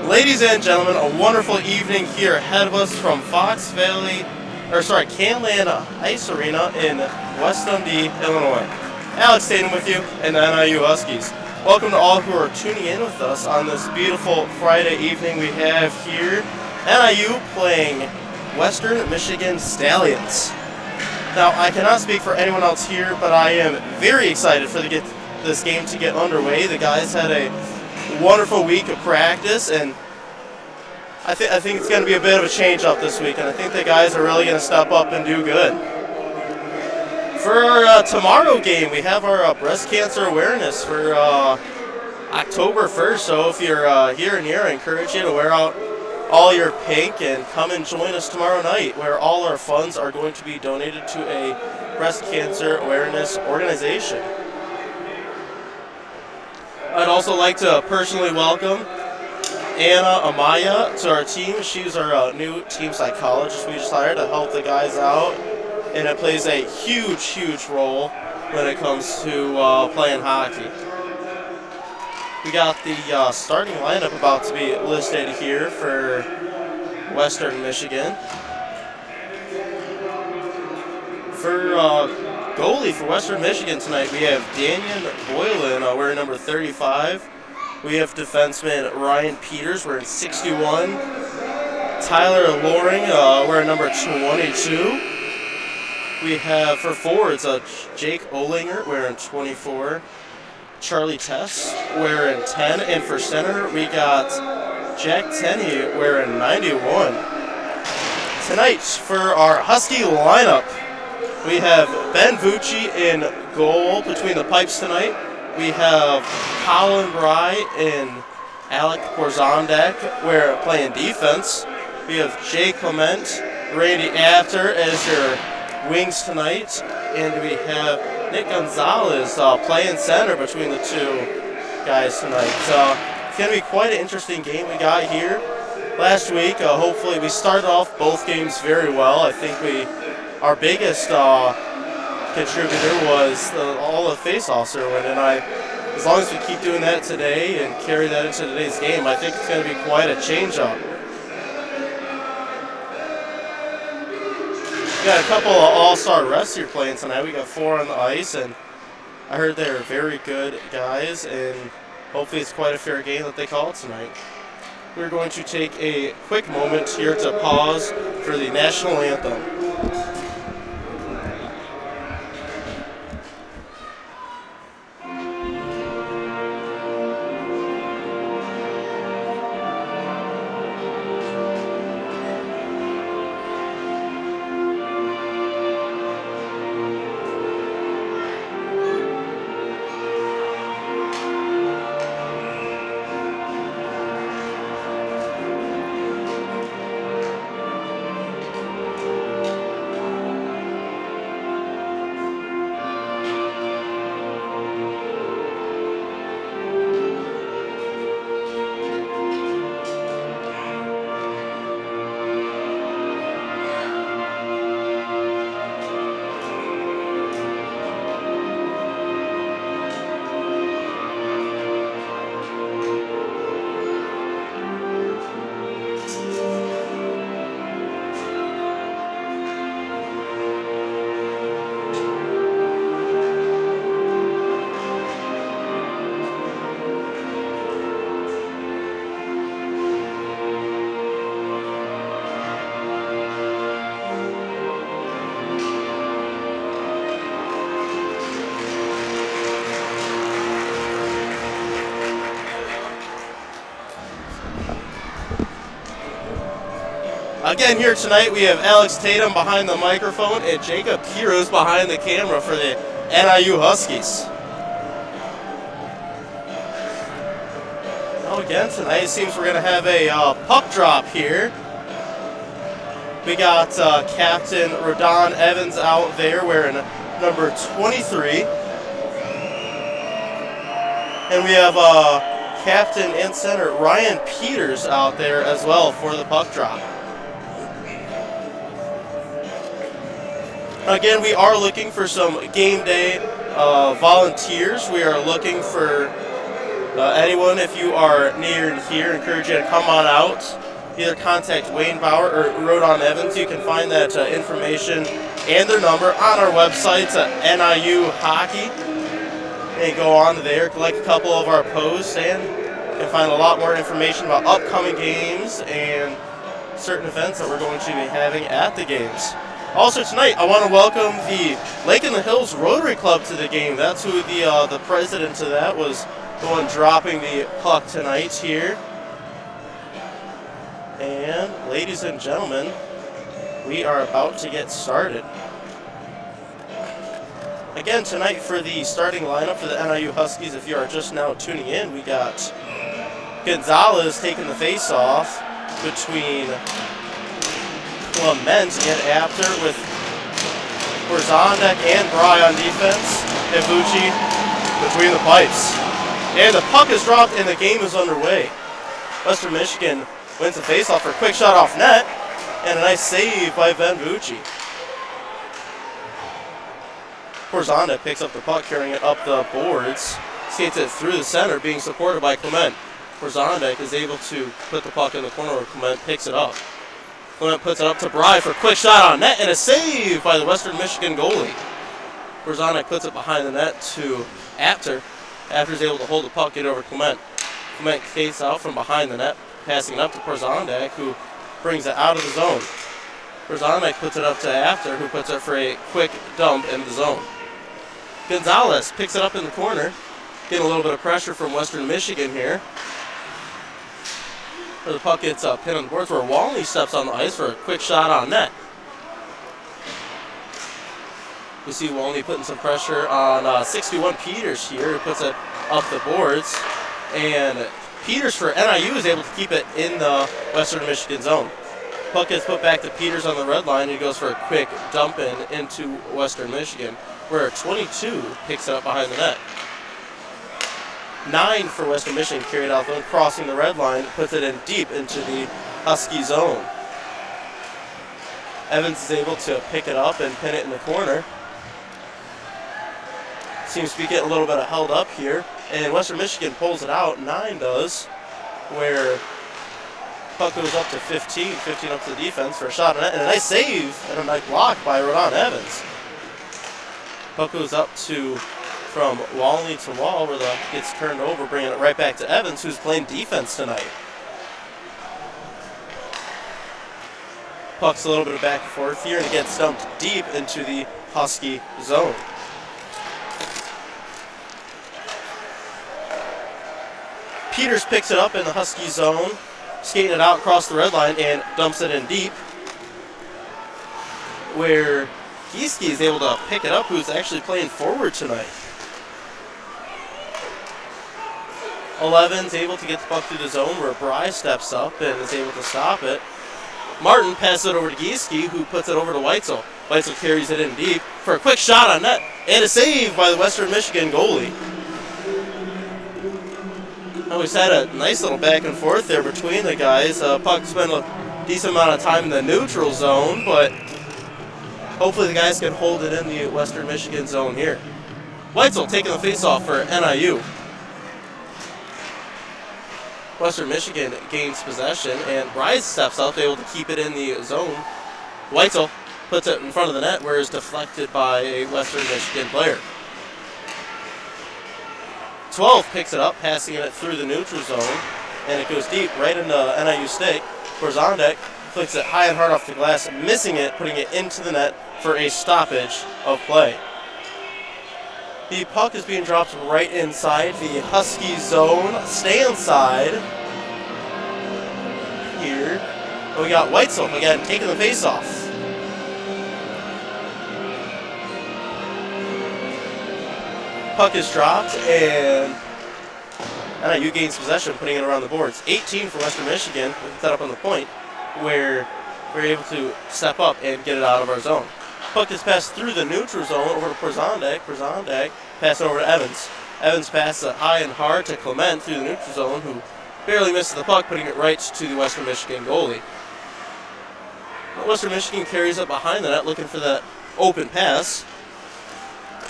Ladies and gentlemen, a wonderful evening here ahead of us from Canland Ice Arena in West Dundee, Illinois. Alex Tatum with you and the NIU Huskies. Welcome to all who are tuning in with us on this beautiful Friday evening. We have here NIU playing Western Michigan Stallions. Now, I cannot speak for anyone else here, but I am very excited for this game to get underway. The guys had a wonderful week of practice, and I think it's going to be a bit of a change-up this week, and I think the guys are really going to step up and do good. For our tomorrow game, we have our breast cancer awareness for October 1st, so if you're here and here, I encourage you to wear out all your pink and come and join us tomorrow night, where all our funds are going to be donated to a breast cancer awareness organization. I'd also like to personally welcome Anna Amaya to our team. She's our new team psychologist we just hired to help the guys out, and it plays a huge role when it comes to playing hockey. We got the starting lineup about to be listed here for Western Michigan. For goalie for Western Michigan tonight, we have Daniel Boylan wearing number 35. We have defenseman Ryan Peters wearing 61. Tyler Loring wearing number 22. We have for forwards Jake Olinger wearing 24. Charlie Tess wearing 10. And for center, we got Jack Tenney wearing 91. Tonight, for our Husky lineup, we have Ben Vucci in goal between the pipes tonight. We have Colin Bry and Alec Porzondek playing defense. We have Jay Clement, Randy Apter as your wings tonight. And we have Nick Gonzalez playing center between the two guys tonight. It's going to be quite an interesting game we got here. Last week, hopefully we started off both games very well. I think our biggest contributor was all the face-offs are winning. As long as we keep doing that today and carry that into today's game, I think it's going to be quite a change-up. We got a couple of all-star refs here playing tonight. We got 4 on the ice, and I heard they're very good guys, and hopefully it's quite a fair game that they call tonight. We're going to take a quick moment here to pause for the national anthem. Again, here tonight we have Alex Tatum behind the microphone and Jacob Heroes behind the camera for the NIU Huskies. Now again, tonight it seems we're going to have a puck drop here. We got Captain Rodon Evans out there wearing number 23. And we have Captain and Center Ryan Peters out there as well for the puck drop. Again, we are looking for some game day volunteers. We are looking for Anyone, if you are near here, encourage you to come on out. Either contact Wayne Bauer or Rodon Evans. You can find that information and their number on our website, NIU Hockey. And go on there, like a couple of our posts, and you can find a lot more information about upcoming games and certain events that we're going to be having at the games. Also tonight, I want to welcome the Lake in the Hills Rotary Club to the game. That's who the president of that was, the one dropping the puck tonight here. And ladies and gentlemen, we are about to get started. Again, tonight for the starting lineup for the NIU Huskies, if you are just now tuning in, we got Gonzalez taking the face-off between Clement and Apter, with Horzondek and Bry on defense, and Bucci between the pipes. And the puck is dropped and the game is underway. Western Michigan wins the face-off for a quick shot off net, and a nice save by Ben Bucci. Horzondek picks up the puck, carrying it up the boards, skates it through the center, being supported by Clement. Horzondek is able to put the puck in the corner where Clement picks it up. Clement puts it up to Bry for a quick shot on net, and a save by the Western Michigan goalie. Horzondek puts it behind the net to Apter. Apter's able to hold the puck, get over Clement. Clement skates out from behind the net, passing it up to Horzondek, who brings it out of the zone. Horzondek puts it up to Apter, who puts it for a quick dump in the zone. Gonzalez picks it up in the corner, getting a little bit of pressure from Western Michigan here. Where the puck gets pinned on the boards, where Walney steps on the ice for a quick shot on net. We see Walney putting some pressure on 61 Peters here, who puts it up the boards. And Peters for NIU is able to keep it in the Western Michigan zone. Puck gets put back to Peters on the red line, and he goes for a quick dump in into Western Michigan, where 22 picks it up behind the net. 9 for Western Michigan carried out, then crossing the red line, puts it in deep into the Husky zone. Evans is able to pick it up and pin it in the corner. Seems to be getting a little bit held up here, and Western Michigan pulls it out, 9 does, where puck goes up to 15 up to the defense for a shot on net, and a nice save and a nice block by Rodon Evans. Puck goes up to from Walney to Wall, where the gets turned over, bringing it right back to Evans, who's playing defense tonight. Puck's a little bit of back and forth here, and it gets dumped deep into the Husky zone. Peters picks it up in the Husky zone, skating it out across the red line, and dumps it in deep, where Gieske is able to pick it up, who's actually playing forward tonight. 11's able to get the puck through the zone, where Bry steps up and is able to stop it. Martin passes it over to Gieske, who puts it over to Weitzel. Weitzel carries it in deep for a quick shot on net, and a save by the Western Michigan goalie. Now we've had a nice little back and forth there between the guys. Puck spent a decent amount of time in the neutral zone, but hopefully the guys can hold it in the Western Michigan zone here. Weitzel taking the face-off for NIU. Western Michigan gains possession, and Bryce steps up, able to keep it in the zone. Weitzel puts it in front of the net, where it's deflected by a Western Michigan player. 12 picks it up, passing it through the neutral zone, and it goes deep right into NIU stake. Horzondek flicks it high and hard off the glass, missing it, putting it into the net for a stoppage of play. The puck is being dropped right inside the Husky zone. Stand side here. And we got Weitzel again taking the face-off. Puck is dropped, and NIU gains possession, putting it around the boards. 18 for Western Michigan, set up on the point, where we're able to step up and get it out of our zone. Puck is passed through the neutral zone over to Horzondek. Horzondek passes over to Evans. Evans passes it high and hard to Clement through the neutral zone, who barely misses the puck, putting it right to the Western Michigan goalie. Western Michigan carries it behind the net, looking for that open pass,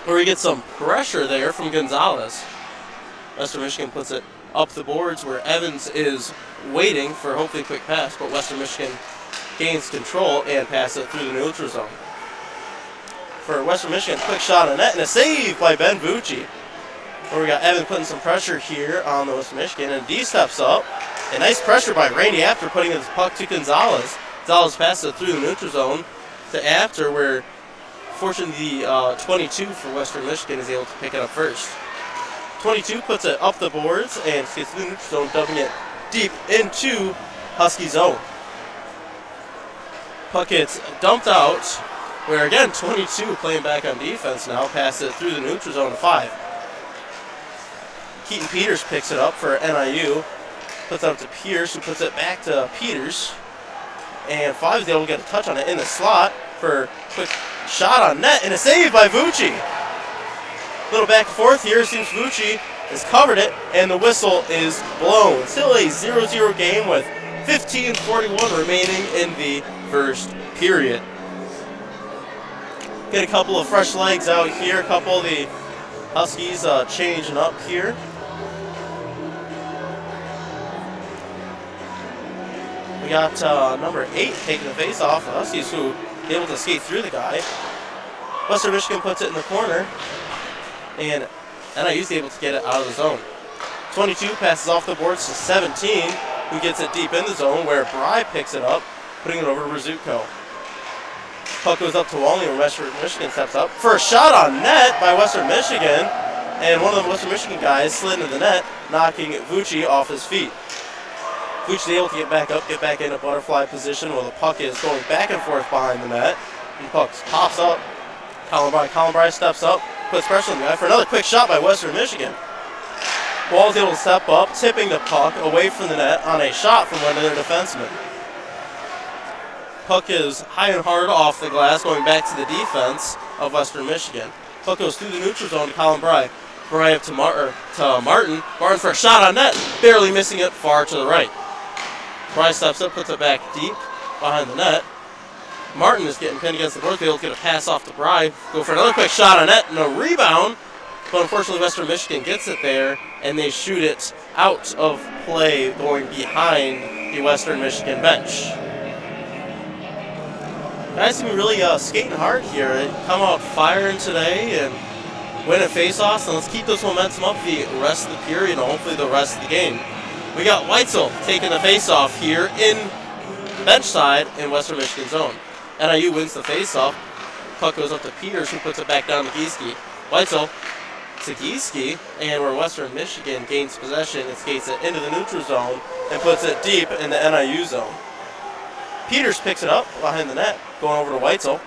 where we get some pressure there from Gonzalez. Western Michigan puts it up the boards where Evans is waiting for hopefully a quick pass, but Western Michigan gains control and passes it through the neutral zone. For Western Michigan, quick shot on net and a save by Ben Vucci. Where we got Evans putting some pressure here on the Western Michigan, and D steps up. And nice pressure by Randy Apter putting his puck to Gonzalez. Gonzalez passes it through the neutral zone to Apter, where fortunately the 22 for Western Michigan is able to pick it up first. 22 puts it up the boards and gets through the neutral zone, dumping it deep into Husky zone. Puck gets dumped out, where again 22 playing back on defense now, passes it through the neutral zone to 5. Keaton Peters picks it up for NIU, puts it up to Pierce, who puts it back to Peters, and 5 is able to get a touch on it in the slot for a quick shot on net and a save by Vucci. Little back and forth here. Seems Vucci has covered it, and the whistle is blown. Still a 0-0 game with 15:41 remaining in the first period. Get a couple of fresh legs out here. A couple of the Huskies changing up here. We got number 8 taking the face off. The Huskies who able to skate through the guy. Western Michigan puts it in the corner, and NIU's able to get it out of the zone. 22 passes off the boards to 17, who gets it deep in the zone, where Bry picks it up, putting it over to Rzutko. Puck goes up to Walney, where Western Michigan steps up. First shot on net by Western Michigan, and one of the Western Michigan guys slid into the net, knocking Vucci off his feet. Vucci able to get back up, get back into butterfly position while the puck is going back and forth behind the net. And the puck pops up. Colin Bry steps up, puts pressure on the guy for another quick shot by Western Michigan. Wall's able to step up, tipping the puck away from the net on a shot from one of their defensemen. Puck is high and hard off the glass, going back to the defense of Western Michigan. Puck goes through the neutral zone to Colin Bry. Bry up to Martin. Martin for a shot on net, barely missing it far to the right. Bry steps up, puts it back deep behind the net. Martin is getting pinned against the boards, able to get a pass off to Bry. Go for another quick shot on net and a rebound. But unfortunately, Western Michigan gets it there, and they shoot it out of play going behind the Western Michigan bench. Guys seem really skating hard here. They come out firing today and winning faceoffs, and let's keep this momentum up the rest of the period and hopefully the rest of the game. We got Weitzel taking the faceoff here in bench side in Western Michigan zone. NIU wins the faceoff. Puck goes up to Peters, who puts it back down to Gieske. Weitzel to Gieske, and where Western Michigan gains possession, it skates it into the neutral zone and puts it deep in the NIU zone. Peters picks it up behind the net, going over to Weitzel.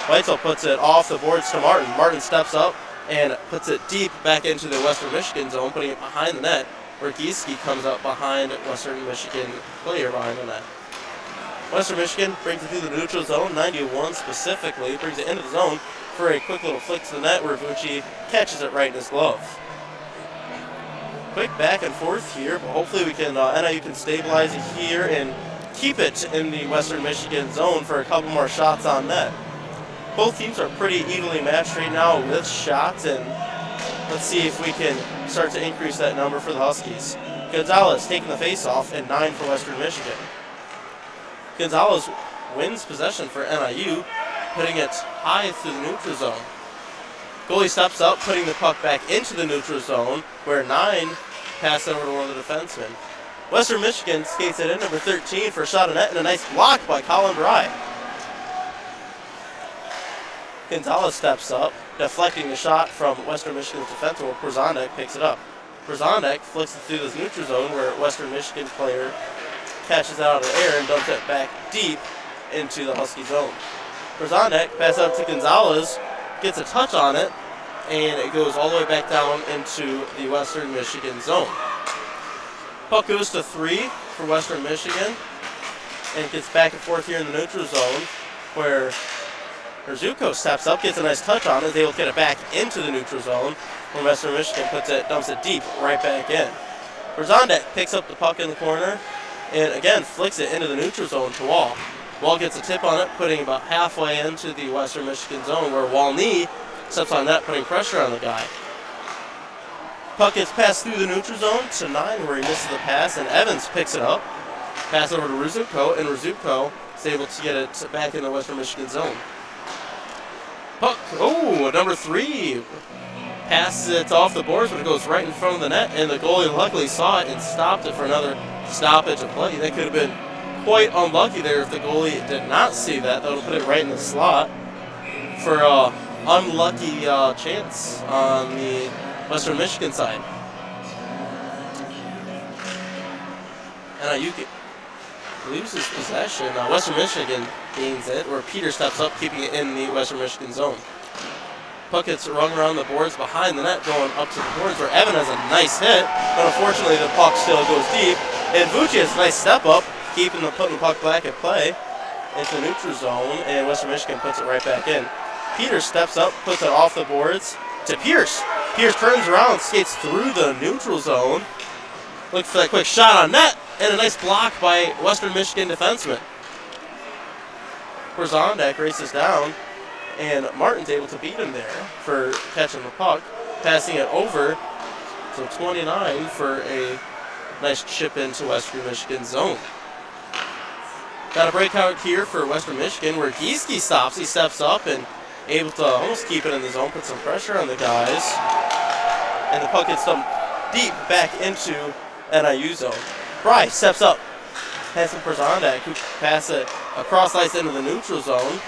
Weitzel puts it off the boards to Martin. Martin steps up and puts it deep back into the Western Michigan zone, putting it behind the net, where Gieske comes up behind Western Michigan player behind the net. Western Michigan brings it through the neutral zone, 91 specifically, brings it into the zone for a quick little flick to the net where Vucci catches it right in his glove. Quick back and forth here, but hopefully we can, NIU can stabilize it here and keep it in the Western Michigan zone for a couple more shots on net. Both teams are pretty evenly matched right now with shots, and let's see if we can start to increase that number for the Huskies. Gonzalez taking the face-off and 9 for Western Michigan. Gonzalez wins possession for NIU, putting it high through the neutral zone. Goalie steps up, putting the puck back into the neutral zone, where 9 passes over to one of the defensemen. Western Michigan skates it in, number 13 for a shot on net, and a nice block by Colin Bry. Gonzalez steps up, deflecting the shot from Western Michigan's defenseman, where Przondek picks it up. Przondek flicks it through this neutral zone, where Western Michigan player catches it out of the air and dumps it back deep into the Husky zone. Przondek passes out to Gonzalez, gets a touch on it, and it goes all the way back down into the Western Michigan zone. Puck goes to 3 for Western Michigan, and gets back and forth here in the neutral zone, where Rzutko steps up, gets a nice touch on it, is able to get it back into the neutral zone, where Western Michigan dumps it deep right back in. Przondek picks up the puck in the corner, and again flicks it into the neutral zone to Wall. Wall gets a tip on it, putting about halfway into the Western Michigan zone, where Walney steps on net, putting pressure on the guy. Puck gets passed through the neutral zone to 9 where he misses the pass, and Evans picks it up. Pass over to Rzutko, and Rzutko is able to get it back in the Western Michigan zone. Puck, number 3 passes it off the boards, but it goes right in front of the net, and the goalie luckily saw it and stopped it for another stoppage of play. That could have been quite unlucky there if the goalie did not see that. That would put it right in the slot for an unlucky chance on the Western Michigan side. NIU loses possession. Western Michigan gains it, where Peter steps up, keeping it in the Western Michigan zone. Puck gets rung around the boards behind the net, going up to the boards, where Evan has a nice hit, but unfortunately the puck still goes deep. And Vucci has a nice step up, putting the puck back at play into the neutral zone, and Western Michigan puts it right back in. Peter steps up, puts it off the boards to Pierce. Pierce turns around, skates through the neutral zone, looks for that quick shot on net, and a nice block by Western Michigan defenseman. Porzondak races down, and Martin's able to beat him there for catching the puck, passing it over to 29 for a nice chip into Western Michigan's zone. Got a breakout here for Western Michigan where Gieske stops. He steps up and able to almost keep it in the zone, put some pressure on the guys. And the puck gets dumped deep back into NIU zone. Bry steps up, passing Porzondak, who passes it across ice into the neutral zone,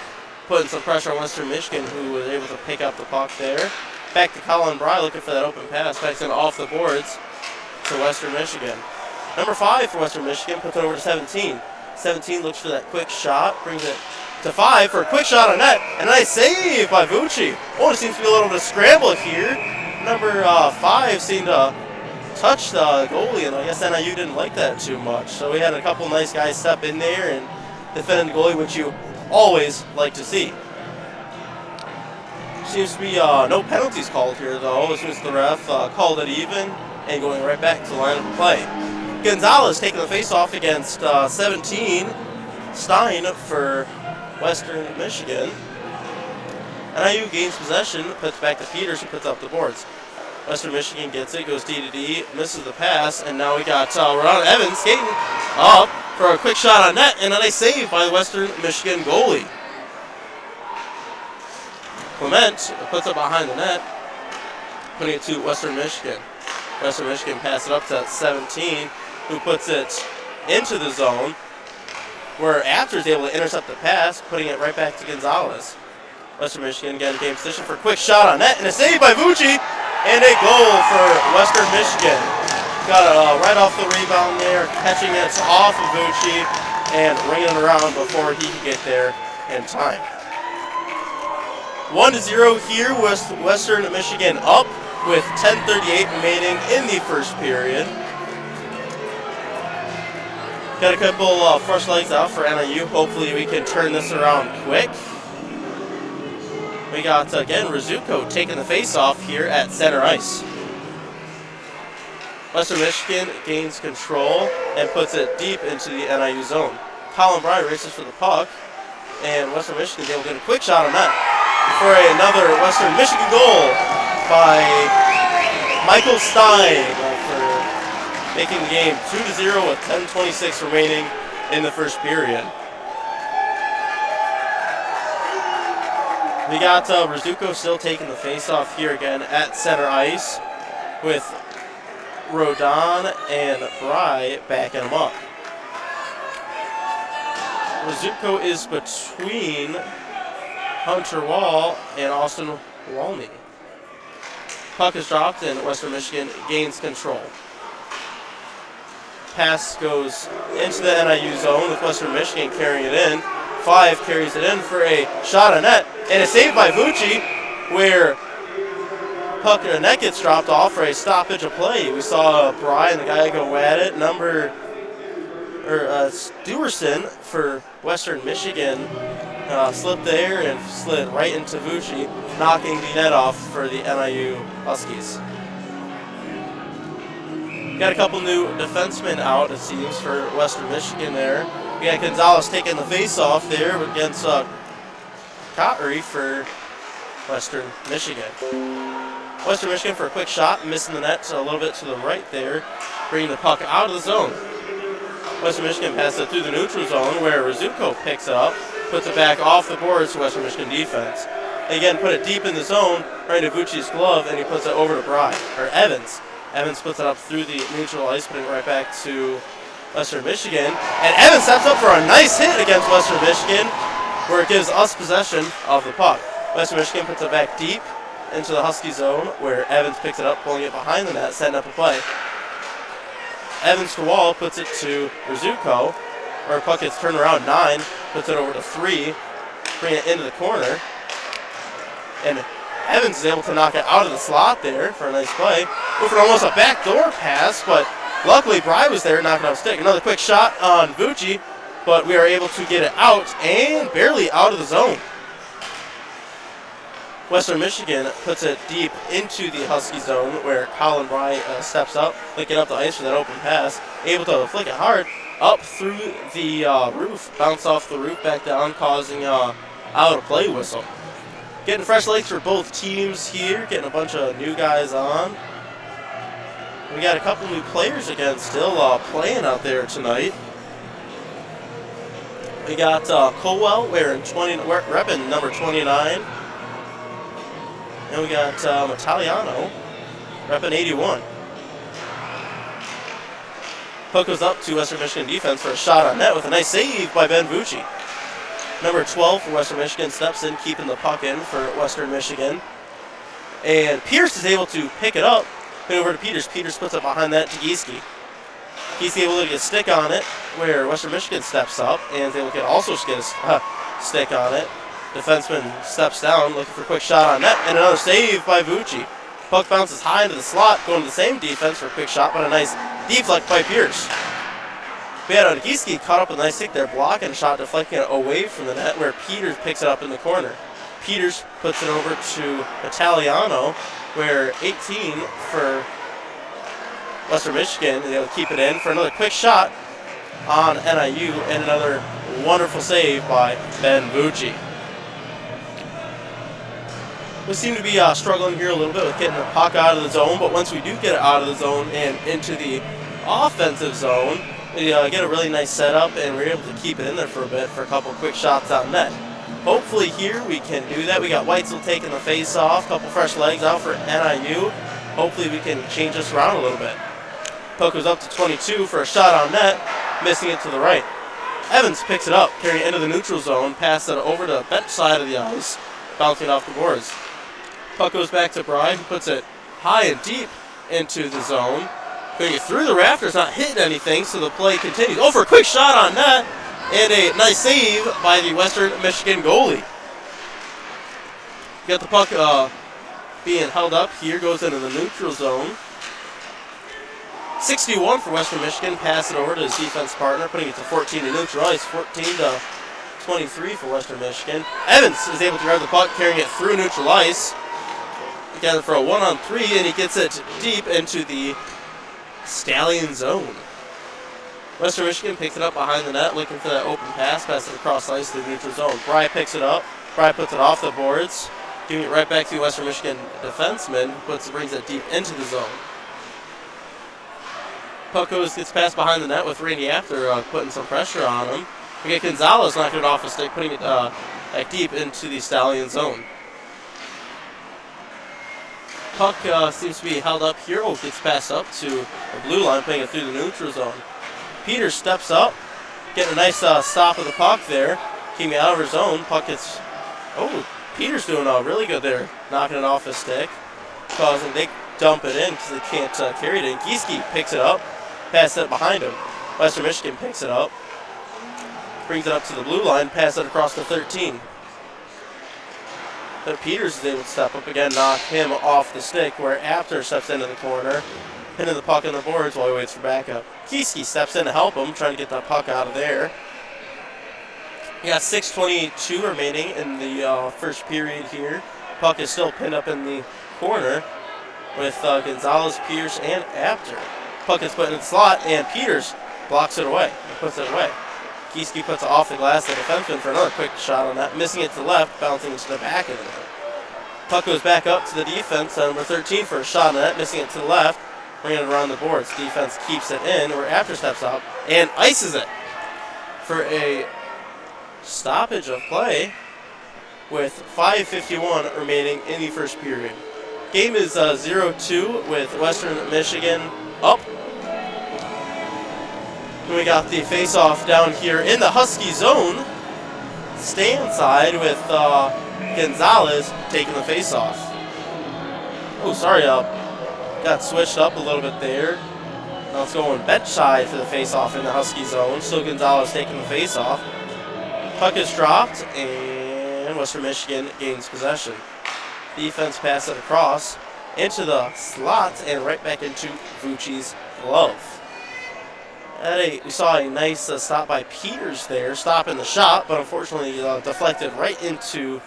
putting some pressure on Western Michigan, who was able to pick up the puck there. Back to Colin Bry looking for that open pass, passing off the boards to Western Michigan. Number 5 for Western Michigan puts it over to 17. 17 looks for that quick shot, brings it to 5 for a quick shot on net, and a nice save by Vucci. Oh, it seems to be a little bit of scramble here. Number 5 seemed to touch the goalie, and I guess NIU didn't like that too much. So we had a couple nice guys step in there and defend the goalie, which you always like to see. Seems to be no penalties called here, though, as soon as the ref called it even and going right back to the line of play. Gonzalez taking the face-off against 17. Stein for Western Michigan. NIU gains possession, puts back to Peters, who puts up the boards. Western Michigan gets it, goes D to D, misses the pass, and now we got Ron Evans skating up for a quick shot on net, and a nice save by the Western Michigan goalie. Clement puts it behind the net, putting it to Western Michigan. Western Michigan passes it up to 17, who puts it into the zone, where Apter is able to intercept the pass, putting it right back to Gonzalez. Western Michigan again game position for a quick shot on net, and a save by Vucci, and a goal for Western Michigan. Got it right off the rebound there, catching it off of Vucci and ringing it around before he could get there in time. 1-0 here with Western Michigan up with 10:38 remaining in the first period. Got a couple fresh legs out for NIU. Hopefully we can turn this around quick. We got, again, Rzutko taking the face-off here at center ice. Western Michigan gains control and puts it deep into the NIU zone. Colin Bry races for the puck, and Western Michigan is able to get a quick shot on that for another Western Michigan goal by Michael Stein for making the game 2-0 with 10:26 remaining in the first period. We got Rzutko still taking the face-off here again at center ice with Rodon and Bry backing him up. Rzutko is between Hunter Wall and Austin Walney. Puck is dropped and Western Michigan gains control. Pass goes into the NIU zone with Western Michigan carrying it in. 5 carries it in for a shot on net, and a save by Vucci, where puck and the net gets dropped off for a stoppage of play. We saw Brian, the guy, go at it. Stewerson for Western Michigan slipped there and slid right into Vucci, knocking the net off for the NIU Huskies. Got a couple new defensemen out, it seems, for Western Michigan there. We got Gonzalez taking the face-off there against Cottery for Western Michigan. Western Michigan for a quick shot, missing the net a little bit to the right there, bringing the puck out of the zone. Western Michigan passes it through the neutral zone where Rizuko picks it up, puts it back off the boards to Western Michigan defense. They again put it deep in the zone, right into Vucci's glove, and he puts it over to Evans. Evans puts it up through the neutral ice, putting it right back to Western Michigan. And Evans steps up for a nice hit against Western Michigan, where it gives us possession of the puck. Western Michigan puts it back deep into the Husky zone, where Evans picks it up, pulling it behind the net, setting up a play. Evans to wall, puts it to Rizuko, where puck gets turned around 9, puts it over to 3, bring it into the corner. And Evans is able to knock it out of the slot there for a nice play. Go for almost a backdoor pass, but luckily Bry was there knocking out a stick. Another quick shot on Vucci, but we are able to get it out and barely out of the zone. Western Michigan puts it deep into the Husky zone where Colin Bry steps up, linking up the ice for that open pass, able to flick it hard up through the roof, bounce off the roof back down, causing out of play whistle. Getting fresh legs for both teams here, getting a bunch of new guys on. We got a couple new players again still playing out there tonight. We got Colwell repping number 29. And we got Italiano repping 81. Puck goes up to Western Michigan defense for a shot on net with a nice save by Ben Vucci. Number 12 for Western Michigan steps in, keeping the puck in for Western Michigan. And Pierce is able to pick it up, put it over to Peters. Peters puts it behind that to Gieske. Gieske able to get a stick on it, where Western Michigan steps up and is able to also get a stick on it. Defenseman steps down, looking for a quick shot on net, and another save by Vucci. Puck bounces high into the slot, going to the same defense for a quick shot, but a nice deflect by Pierce. Beato Gieske caught up with a nice stick there, blocking a shot, deflecting it away from the net, where Peters picks it up in the corner. Peters puts it over to Italiano, where 18 for Western Michigan is able to keep it in for another quick shot on NIU, and another wonderful save by Ben Vucci. We seem to be struggling here a little bit with getting the puck out of the zone, but once we do get it out of the zone and into the offensive zone, we get a really nice setup, and we're able to keep it in there for a bit for a couple quick shots on net. Hopefully here we can do that. We got Weitzel taking the face off, couple fresh legs out for NIU. Hopefully we can change this around a little bit. Puck goes up to 22 for a shot on net, missing it to the right. Evans picks it up, carrying it into the neutral zone, passes it over to the bench side of the ice, bouncing off the boards. Puck goes back to Bryan, puts it high and deep into the zone. Going to get through the rafters, not hitting anything, so the play continues. Oh, for a quick shot on net, and a nice save by the Western Michigan goalie. Got the puck being held up here, goes into the neutral zone. 61 for Western Michigan, pass it over to his defense partner, putting it to 14 to neutral ice, 14 to 23 for Western Michigan. Evans is able to grab the puck, carrying it through neutral ice. Again for a 1-on-3, and he gets it deep into the Stallion zone. Western Michigan picks it up behind the net, looking for that open pass, passes it across ice to the neutral zone. Bry picks it up. Bry puts it off the boards, giving it right back to the Western Michigan defenseman, brings it deep into the zone. Puck gets passed behind the net with Randy after putting some pressure on him. We get Gonzalez knocking it off a stick, putting it back deep into the Stallion zone. Puck seems to be held up here. Oh, gets passed up to the blue line, putting it through the neutral zone. Peters steps up, getting a nice stop of the puck there, keeping it out of his zone. Puck gets, Peters doing really good there, knocking it off his stick, causing they dump it in because they can't carry it in. Gieske picks it up, passes it behind him. Western Michigan picks it up, brings it up to the blue line, passes it across to 13. But Peters is able to step up again, knock him off the stick, where Apter steps into the corner, pinning the puck on the boards while he waits for backup. Gieske steps in to help him, trying to get that puck out of there. We got 6:22 remaining in the first period here. Puck is still pinned up in the corner with Gonzalez, Pierce, and Apter. Puck is put in the slot, and Peters blocks it away and puts it away. Gieske puts it off the glass to the defenseman for another quick shot on that, missing it to the left, bouncing into the back of the net. Puck goes back up to the defense, number 13 for a shot on the net, missing it to the left, bringing it around the boards. Defense keeps it in, where After steps up and ices it for a stoppage of play with 5:51 remaining in the first period. Game is 0-2 with Western Michigan up. We got the face-off down here in the Husky zone. Stand side with Gonzalez taking the face-off. Oh, sorry, got switched up a little bit there. Now it's going bench side for the face-off in the Husky zone. Still Gonzalez taking the face-off. Puck is dropped, and Western Michigan gains possession. Defense pass it across into the slot and right back into Vucci's glove. We saw a nice stop by Peters there, stopping the shot, but unfortunately deflected right into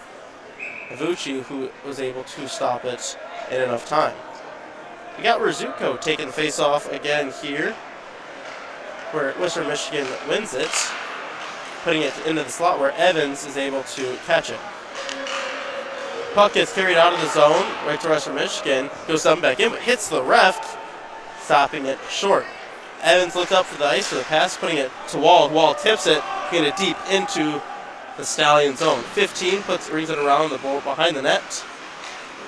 Vucci, who was able to stop it in enough time. We got Rzutko taking the face-off again here, where Western Michigan wins it, putting it into the slot where Evans is able to catch it. Puck gets carried out of the zone, right to Western Michigan, goes down back in, but hits the ref, stopping it short. Evans looked up for the ice for the pass, putting it to Wall. Wall tips it, getting it deep into the Stallion zone. 15 brings it around the ball behind the net.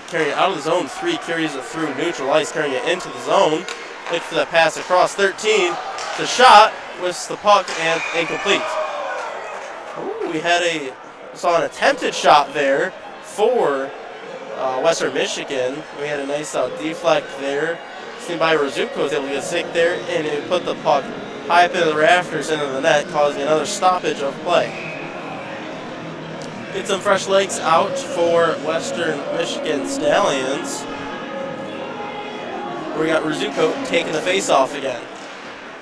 Carrying it out of the zone. 3 carries it through neutral ice, carrying it into the zone. Look for that pass across. 13, the shot, whiffs the puck and incomplete. Ooh, we saw an attempted shot there for Western Michigan. We had a nice deflect there. Seen by Rzutko was able to get sick there, and it put the puck high up into the rafters into the net, causing another stoppage of play. Get some fresh legs out for Western Michigan Stallions. We got Rzutko taking the face-off again.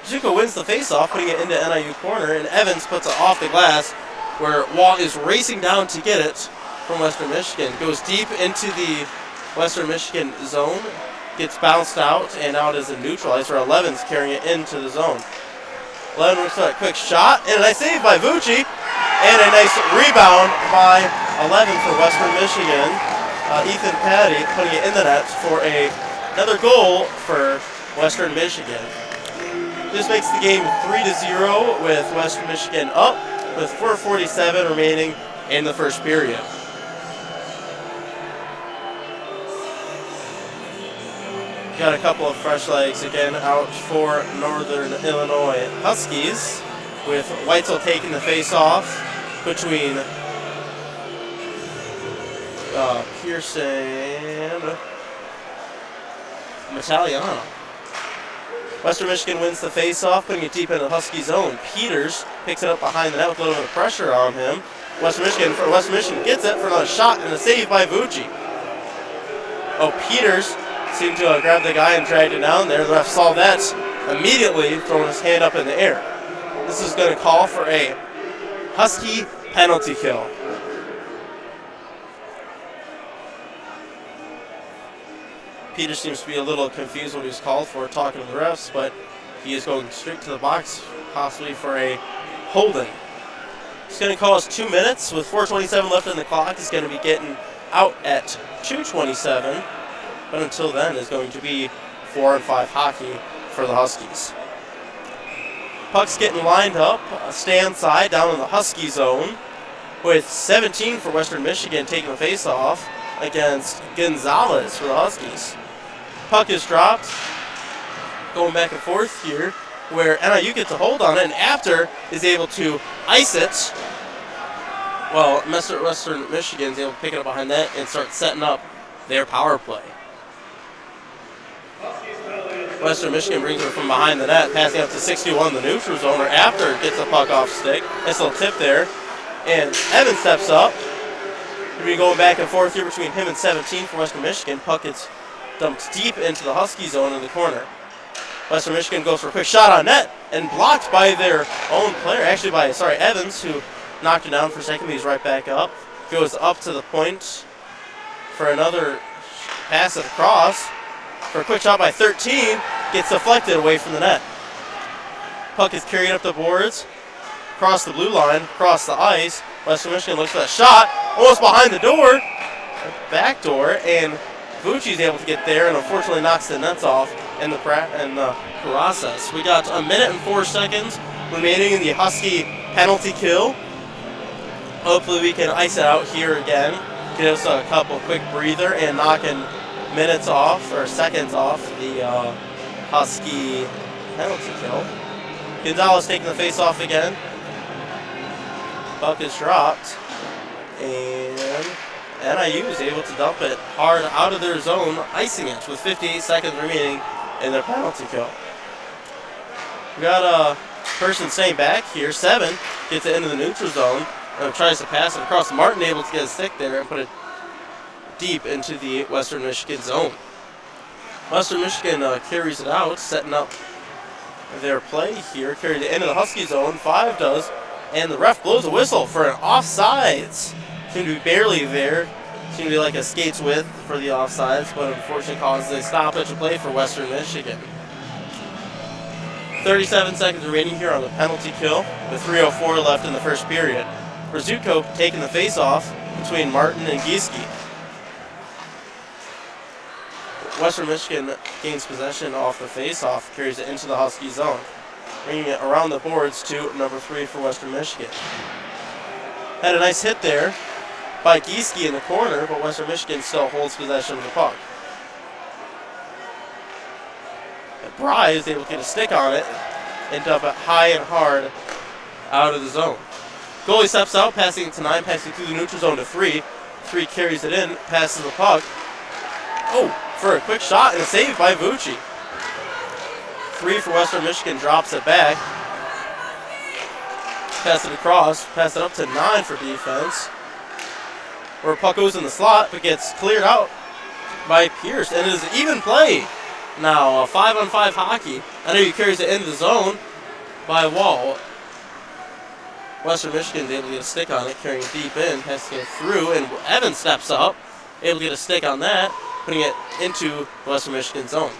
Rzutko wins the face-off, putting it into NIU corner, and Evans puts it off the glass, where Wall is racing down to get it from Western Michigan. Goes deep into the Western Michigan zone. Gets bounced out, and now it is a neutral ice where 11's carrying it into the zone. 11 looks for a quick shot, and a nice save by Vucci, and a nice rebound by 11 for Western Michigan. Ethan Patty putting it in the net for another goal for Western Michigan. This makes the game 3-0 with Western Michigan up with 4:47 remaining in the first period. Got a couple of fresh legs again out for Northern Illinois Huskies, with Weitzel taking the face-off between Pearson and Metaliano. Western Michigan wins the face-off, putting it deep into the Husky zone. Peters picks it up behind the net with a little bit of pressure on him. Western Michigan gets it for another shot and a save by Vucci. Oh, Peters seemed to grab the guy and dragged it down there. The ref saw that immediately, throwing his hand up in the air. This is going to call for a Husky penalty kill. Peter seems to be a little confused what he was called for, talking to the refs, but he is going straight to the box, possibly for a holding. It's going to call us 2 minutes with 4:27 left in the clock. He's going to be getting out at 2:27. But until then, is going to be 4-on-5 hockey for the Huskies. Puck's getting lined up, stand side down in the Husky zone, with 17 for Western Michigan taking the face-off against Gonzalez for the Huskies. Puck is dropped, going back and forth here, where NIU gets a hold on it, and After is able to ice it. Well, Western Michigan is able to pick it up behind that and start setting up their power play. Western Michigan brings it from behind the net, passing up to 61, the neutral zone, where After gets the puck off stick. Nice little tip there. And Evans steps up. We'll be going back and forth here between him and 17 for Western Michigan. Puck gets dumped deep into the Husky zone in the corner. Western Michigan goes for a quick shot on net and blocked by their own player. Actually by, Evans, who knocked it down for a second, but he's right back up. Goes up to the point for another pass across. For a quick shot by 13, gets deflected away from the net. Puck is carried up the boards, across the blue line, across the ice. Western Michigan looks for that shot, almost behind the door, backdoor, and Vucci's able to get there and unfortunately knocks the nets off in the process. We got a minute and 4 seconds remaining in the Husky penalty kill. Hopefully we can ice it out here again. Give us a couple quick breather and knocking minutes off, or seconds off, the Husky penalty kill. Gonzalez taking the face off again. Puck is dropped. And NIU is able to dump it hard out of their zone, icing it with 58 seconds remaining in their penalty kill. We got a person staying back here. 7 gets it into the neutral zone. Tries to pass it across. Martin able to get a stick there and put it deep into the Western Michigan zone. Western Michigan carries it out, setting up their play here. Carried it into the Husky zone. 5 does. And the ref blows a whistle for an offsides. Seemed to be barely there. Seemed to be like a skate's width for the offsides, but unfortunately causes a stoppage of play for Western Michigan. 37 seconds remaining here on the penalty kill, with 3:04 left in the first period. Brazuco taking the face-off between Martin and Gieske. Western Michigan gains possession off the face-off, carries it into the Husky zone, bringing it around the boards to number 3 for Western Michigan. Had a nice hit there by Gieske in the corner, but Western Michigan still holds possession of the puck. Bry is able to get a stick on it and dump it high and hard out of the zone. Goalie steps out, passing it to 9, passing through the neutral zone to 3. 3 carries it in, passes the puck. Oh, for a quick shot and a save by Vucci. 3 for Western Michigan, drops it back. Pass it across, pass it up to 9 for defense. Where puck goes in the slot, but gets cleared out by Pierce. And it is even play. Now, a 5-on-5 hockey. NIU carries it into the zone by Wall. Western Michigan is able to get a stick on it, carrying it deep in, passing it through, and Evans steps up, able to get a stick on that, putting it into Western Michigan zone.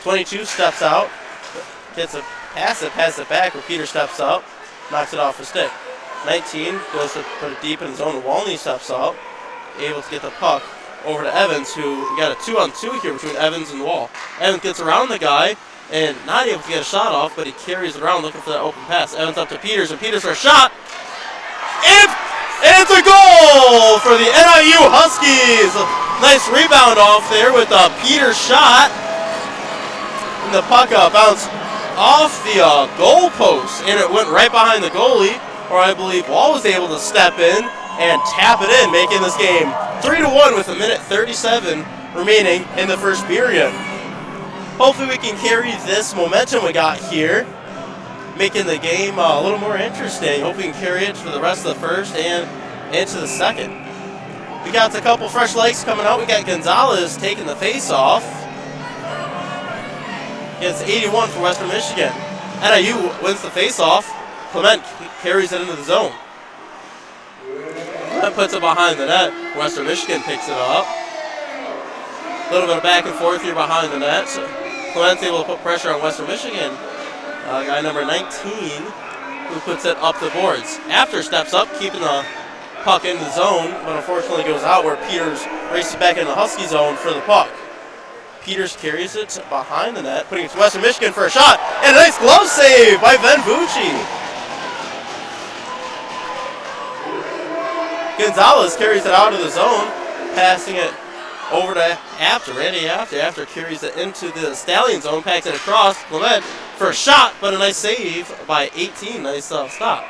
22 steps out, gets a passes it back, where Peter steps up, knocks it off the stick. 19 goes to put it deep in his zone, Walney steps up, able to get the puck over to Evans, who got a 2-on-2 here between Evans and Wall. Evans gets around the guy, and not able to get a shot off, but he carries it around looking for that open pass. Evans up to Peters, and Peters for a shot. And it's a goal for the NIU Huskies. Nice rebound off there with a Peters shot. And the puck bounced off the goal post, and it went right behind the goalie, or I believe Wall was able to step in and tap it in, making this game 3-1 with a minute 37 remaining in the first period. Hopefully we can carry this momentum we got here, making the game a little more interesting. Hope we can carry it for the rest of the first and into the second. We got a couple fresh legs coming out. We got Gonzalez taking the face-off. It's 81 for Western Michigan. NIU wins the face-off. Clement carries it into the zone. That puts it behind the net. Western Michigan picks it up. A little bit of back and forth here behind the net. So Clement's able to put pressure on Western Michigan. Guy number 19, who puts it up the boards. After steps up, keeping the puck in the zone, but unfortunately goes out where Peters races back in the Husky zone for the puck. Peters carries it behind the net, putting it to Western Michigan for a shot, and a nice glove save by Ben Vucci. Gonzalez carries it out of the zone, passing it over to Randy After carries it into the Stallion zone, packs it across, Clement for a shot, but a nice save by 18, nice stop.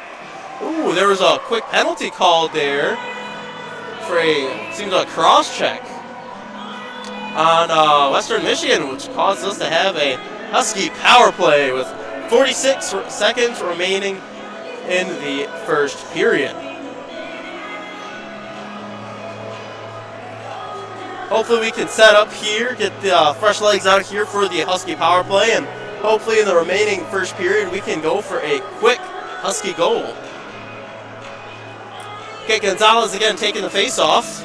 Ooh, there was a quick penalty called there for seems like a cross check on Western Michigan, which caused us to have a Husky power play with 46 seconds remaining in the first period. Hopefully we can set up here, get the fresh legs out here for the Husky power play, and hopefully in the remaining first period we can go for a quick Husky goal. Okay, Gonzalez again taking the face-off.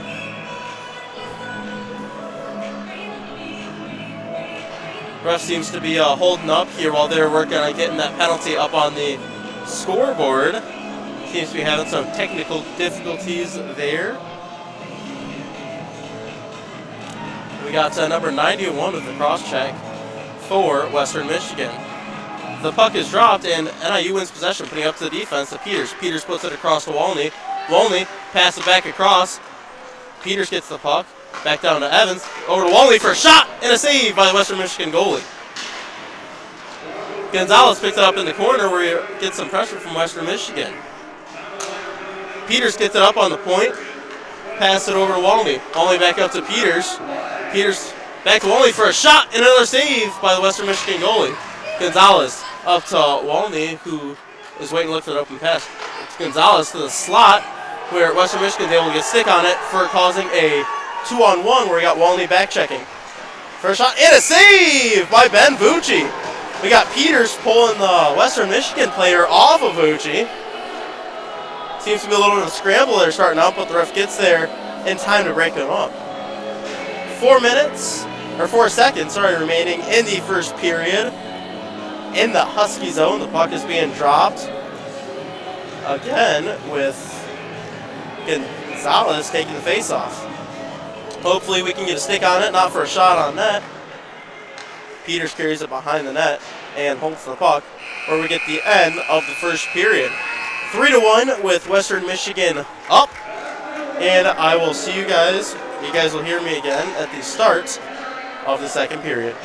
Ref seems to be holding up here while they're working on getting that penalty up on the scoreboard. Seems to be having some technical difficulties there. We got number 91 with the cross check for Western Michigan. The puck is dropped, and NIU wins possession, putting it up to the defense to Peters. Peters puts it across to Walney. Walney passes it back across. Peters gets the puck. Back down to Evans. Over to Walney for a shot and a save by the Western Michigan goalie. Gonzalez picks it up in the corner where he gets some pressure from Western Michigan. Peters gets it up on the point. Pass it over to Walney. Walney back up to Peters. Peters back to Walney for a shot and another save by the Western Michigan goalie. Gonzalez up to Walney, who is waiting to look for the open pass. Gonzalez to the slot where Western Michigan's able to get stick on it for causing a 2-on-1 where he got Walney back checking. First shot and a save by Ben Vucci. We got Peters pulling the Western Michigan player off of Vucci. Seems to be a little bit of a scramble there starting out, but the ref gets there in time to break them up. 4 seconds remaining in the first period. In the Husky zone, the puck is being dropped. Again with Gonzalez taking the face-off. Hopefully we can get a stick on it, not for a shot on net. Peters carries it behind the net and holds the puck, where we get the end of the first period. 3-1 with Western Michigan up, and I will see you guys. You guys will hear me again at the start of the second period.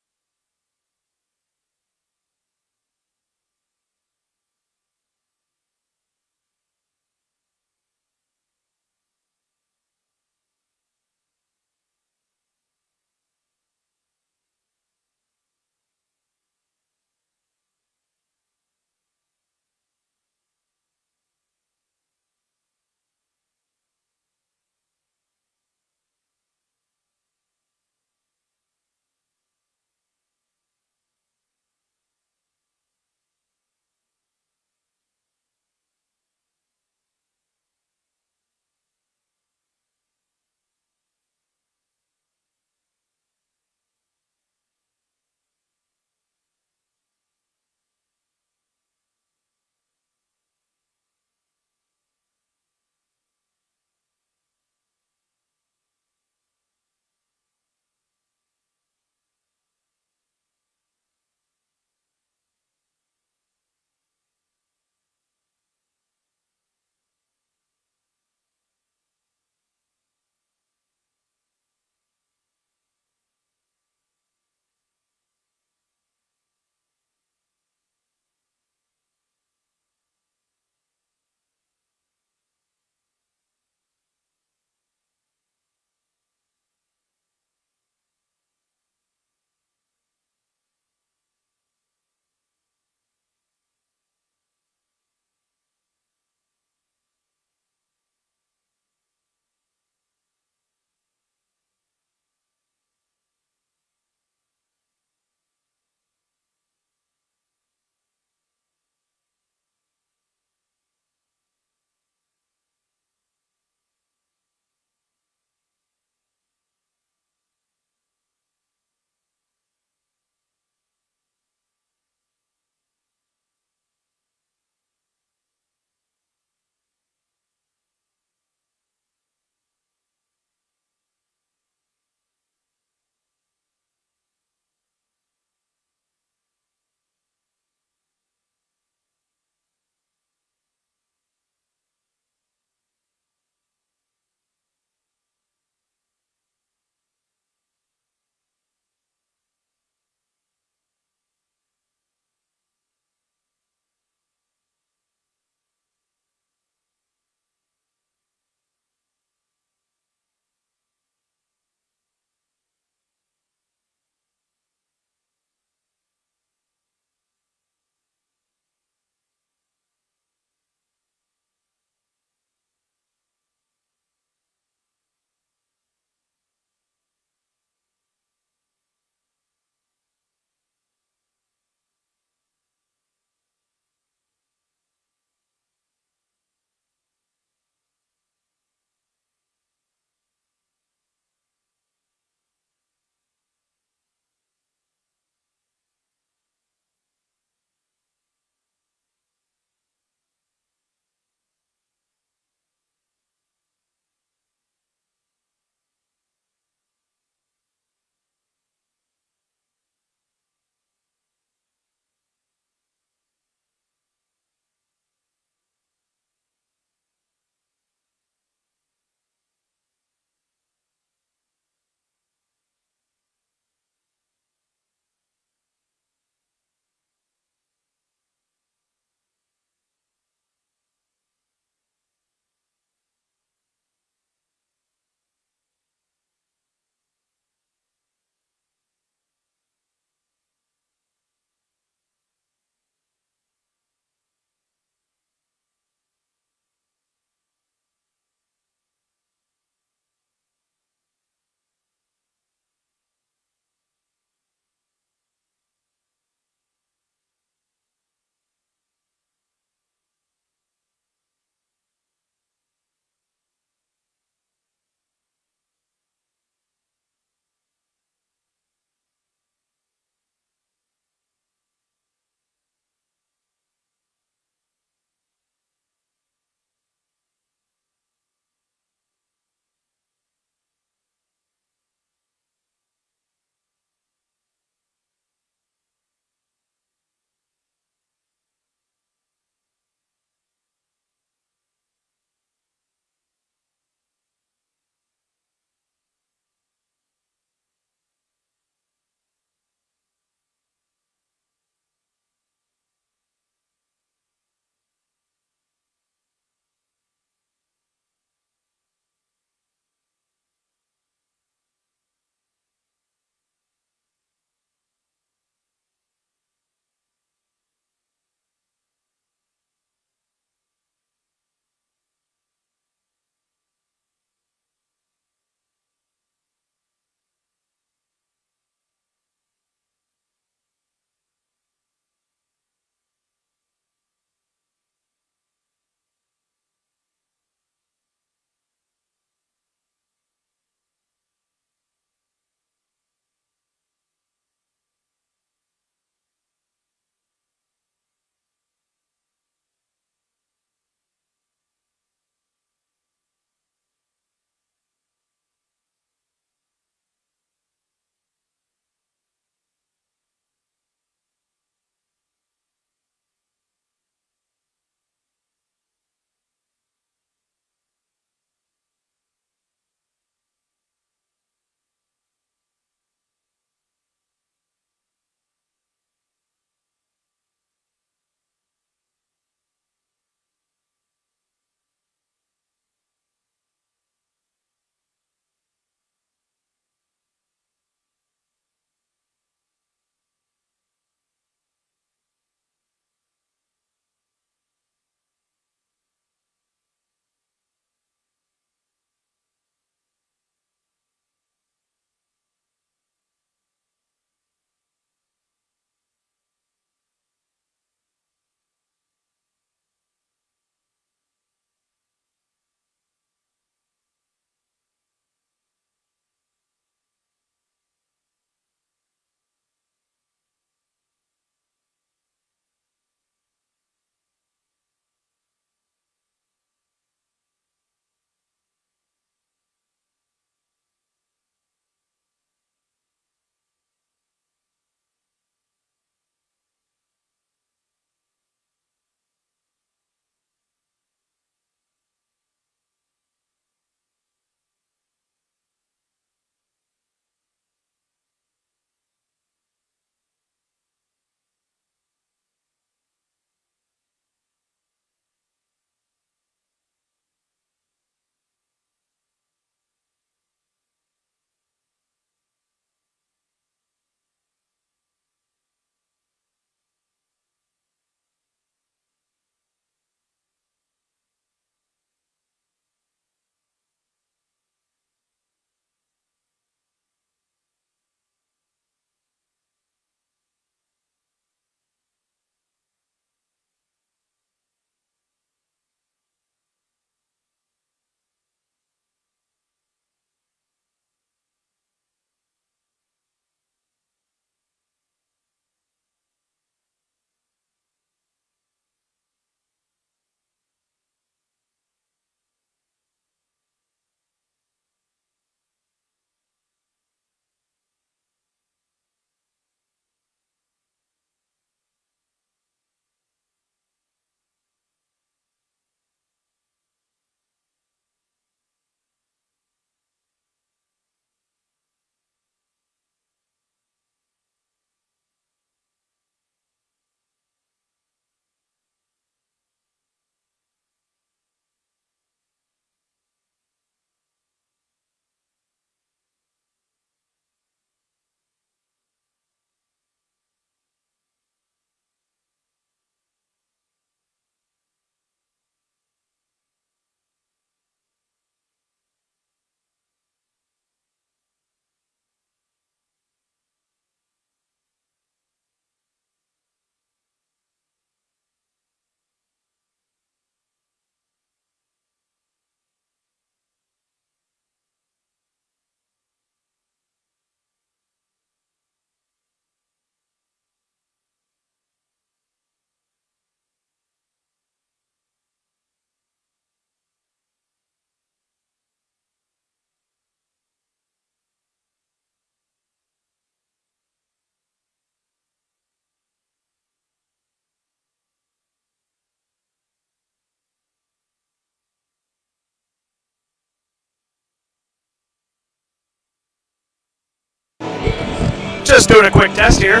Just doing a quick test here.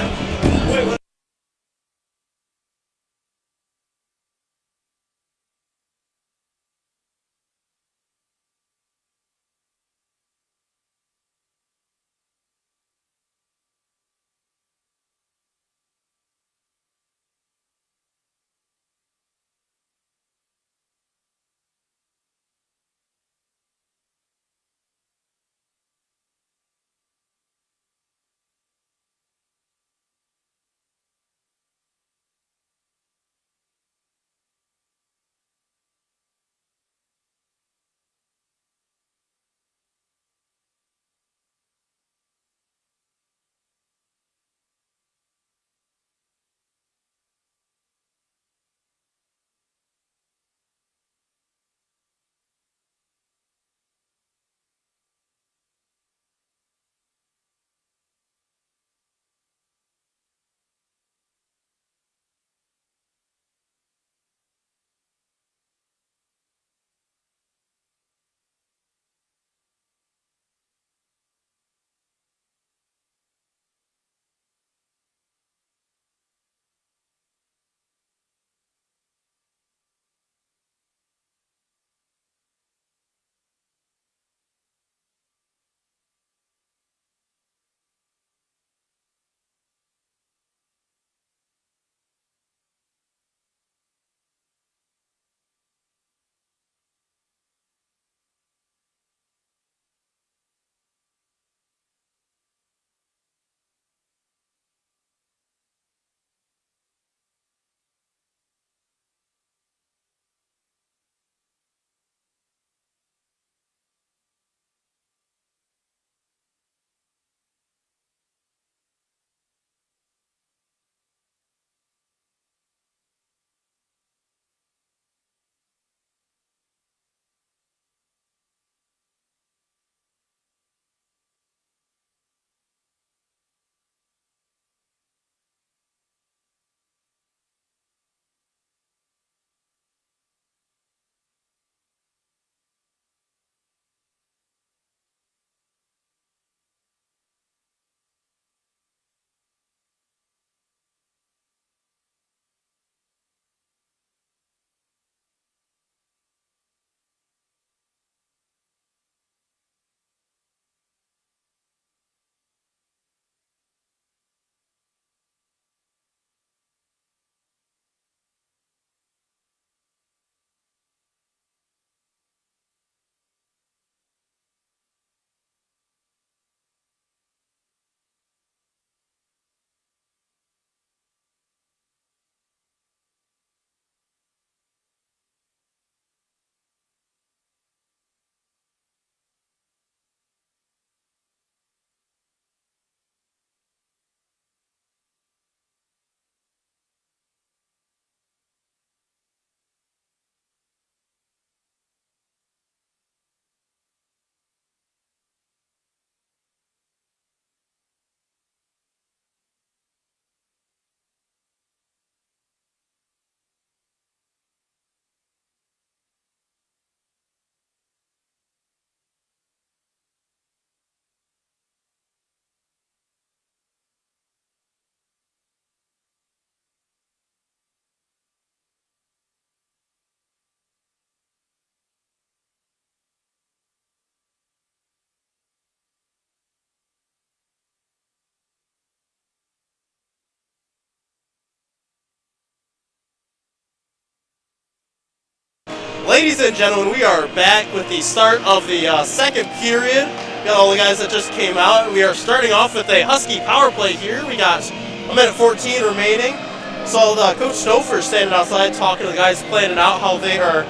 Ladies and gentlemen, we are back with the start of the second period. Got all the guys that just came out. We are starting off with a Husky power play here. We got a minute 14 remaining. So Coach Stouffer standing outside talking to the guys, planning out how they are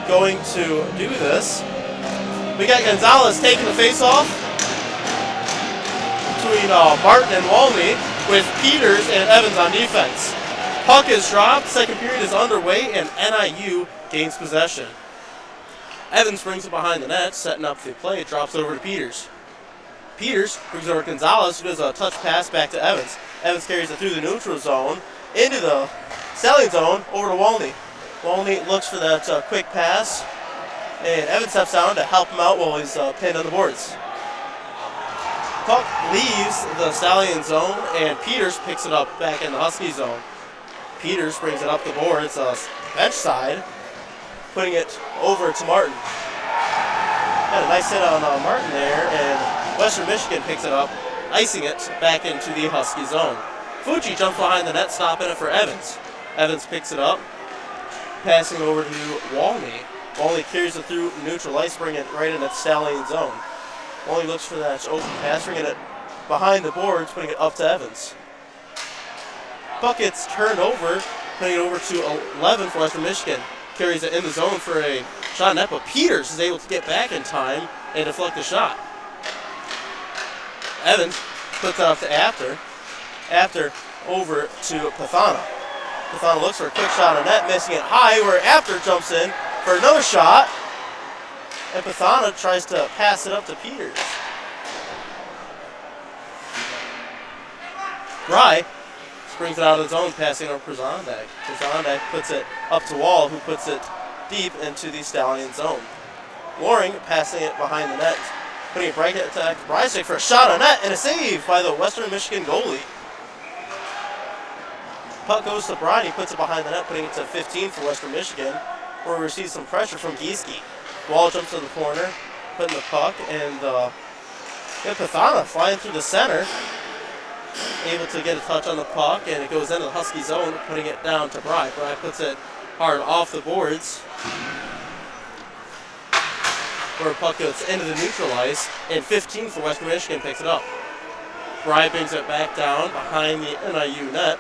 going to do this. We got Gonzalez taking the face-off between Martin and Walney, with Peters and Evans on defense. Puck is dropped, second period is underway, and NIU gains possession. Evans brings it behind the net, setting up the play, drops over to Peters. Peters brings it over to Gonzalez, who does a touch pass back to Evans. Evans carries it through the neutral zone, into the selling zone, over to Walney. Walney looks for that quick pass, and Evans steps down to help him out while he's pinned on the boards. Puck leaves the Stallion zone, and Peters picks it up back in the Husky zone. Peters brings it up the boards, bench side, putting it over to Martin. Got a nice hit on Martin there, and Western Michigan picks it up, icing it back into the Husky zone. Fucci jumps behind the net, stopping it for Evans. Evans picks it up, passing over to Walney. Walney carries it through neutral ice, bringing it right into the Stallion zone. Walney looks for that open pass, bringing it behind the boards, putting it up to Evans. Puck gets turned over, putting it over to 11 for Western Michigan. Carries it in the zone for a shot net, but Peters is able to get back in time and deflect the shot. Evans puts it up to After. After over to Pathana. Pathana looks for a quick shot on net, missing it high, where After jumps in for another shot. And Pathana tries to pass it up to Peters. Bry brings it out of the zone, passing over Przondak. Przondak puts it up to Wall, who puts it deep into the Stallion zone. Loring passing it behind the net, putting it right at Brysik for a shot on net and a save by the Western Michigan goalie. Puck goes to Bry, he puts it behind the net, putting it to 15 for Western Michigan, where we receive some pressure from Gieske. Wall jumps to the corner, putting the puck, and Pathana flying through the center, able to get a touch on the puck, and it goes into the Husky zone, putting it down to Bry. Bry puts it hard off the boards, where the puck goes into the neutral ice, and 15 for Western Michigan picks it up. Bry brings it back down behind the NIU net,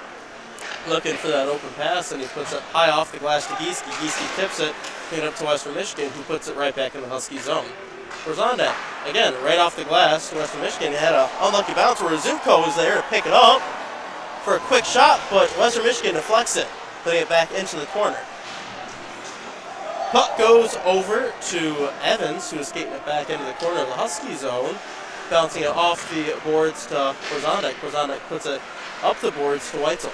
looking for that open pass, and he puts it high off the glass to Gieske. Gieske tips it, picking it up to Western Michigan, who puts it right back in the Husky zone. Przondak, again, right off the glass to Western Michigan. He had an unlucky bounce where Zuko was there to pick it up for a quick shot, but Western Michigan deflects it, putting it back into the corner. Puck goes over to Evans, who is skating it back into the corner of the Husky zone, bouncing it off the boards to Przondak. Przondak puts it up the boards to Weitzel.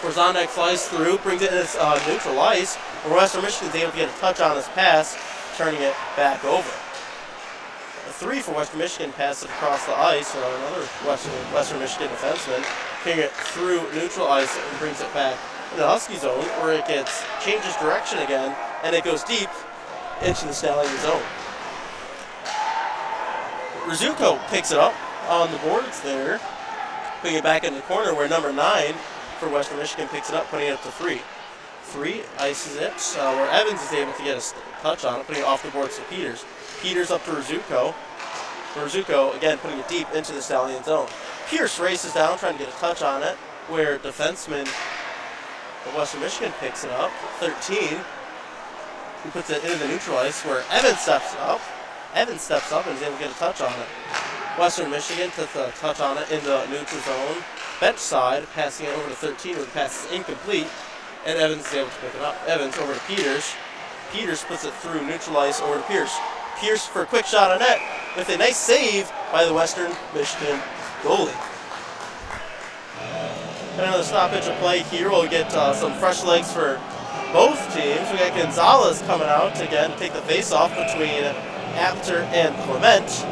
Przondak flies through, brings it in its neutral ice, where Western Michigan is able to get a touch on his pass, turning it back over. A 3 for Western Michigan passes across the ice, or another Western Michigan defenseman, carrying it through neutral ice and brings it back in the Husky zone, where it changes direction again, and it goes deep into the Stallion zone. Rizuko picks it up on the boards there, putting it back in the corner, where number 9 for Western Michigan picks it up, putting it up to 3. 3 ices it, where Evans is able to get a touch on it, putting it off the boards to Peters. Peters up to Rizuko. Rizuko, again, putting it deep into the Stallion zone. Pierce races down, trying to get a touch on it, where defenseman of Western Michigan picks it up, 13. He puts it into the neutral ice, where Evans steps up. Evans steps up and is able to get a touch on it. Western Michigan puts a touch on it in the neutral zone. Bench side, passing it over to 13, where the pass is incomplete, and Evans is able to pick it up. Evans over to Peters. Peters puts it through neutral ice over to Pierce. Pierce for a quick shot on net, with a nice save by the Western Michigan goalie. Another stoppage of play here. We'll get some fresh legs for both teams. We got Gonzalez coming out again to take the face-off between Apter and Clement,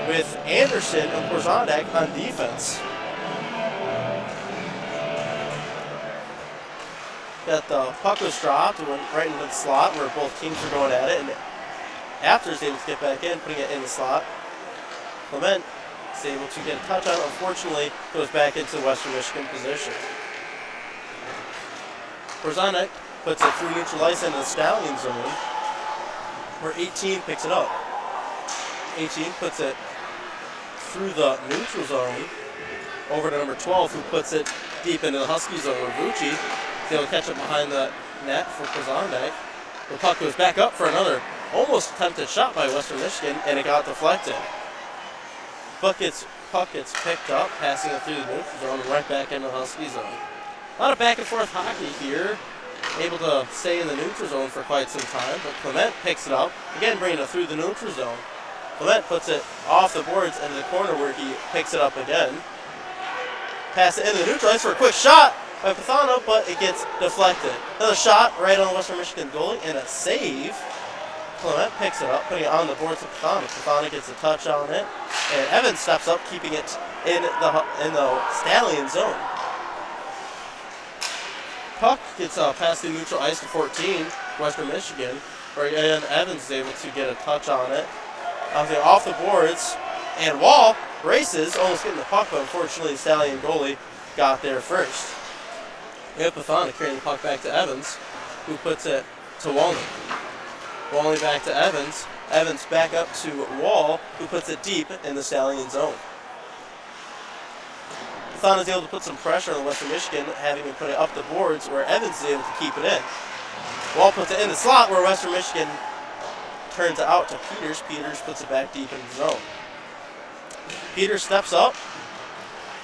with Anderson and Przondak on defense. Got the puck was dropped and went right into the slot where both teams were going at it, and Apter's able to get back in, putting it in the slot. Clement is able to get a touch on it. Unfortunately, goes back into Western Michigan position. Przondak puts it through neutral ice into the Stallion zone, where 18 picks it up. 18 puts it through the neutral zone over to number 12, who puts it deep into the Husky zone, where Vucci is able to catch it behind the net for Przondak. The puck goes back up for another almost attempted shot by Western Michigan, and it got deflected. Puck gets picked up, passing it through the neutral zone and right back into the Husky zone. A lot of back and forth hockey here. Able to stay in the neutral zone for quite some time, but Clement picks it up, again bringing it through the neutral zone. Clement puts it off the boards into the corner, where he picks it up again. Pass it into the neutral ice for a quick shot by Pathana, but it gets deflected. Another shot right on the Western Michigan goalie, and a save Clement picks it up, putting it on the board to Pathana. Pathana gets a touch on it, and Evans steps up, keeping it in the Stallion zone. Puck gets past the neutral ice to 14, Western Michigan, where again Evans is able to get a touch on it. Off the boards, and Wall races, almost getting the puck, but unfortunately the Stallion goalie got there first. We have Pathana carrying the puck back to Evans, who puts it to Walney. Walney back to Evans. Evans back up to Wall, who puts it deep in the Stallion zone. Pathana is able to put some pressure on Western Michigan, having him put it up the boards where Evans is able to keep it in. Wall puts it in the slot where Western Michigan turns it out to Peters. Peters puts it back deep in the zone. Peters steps up,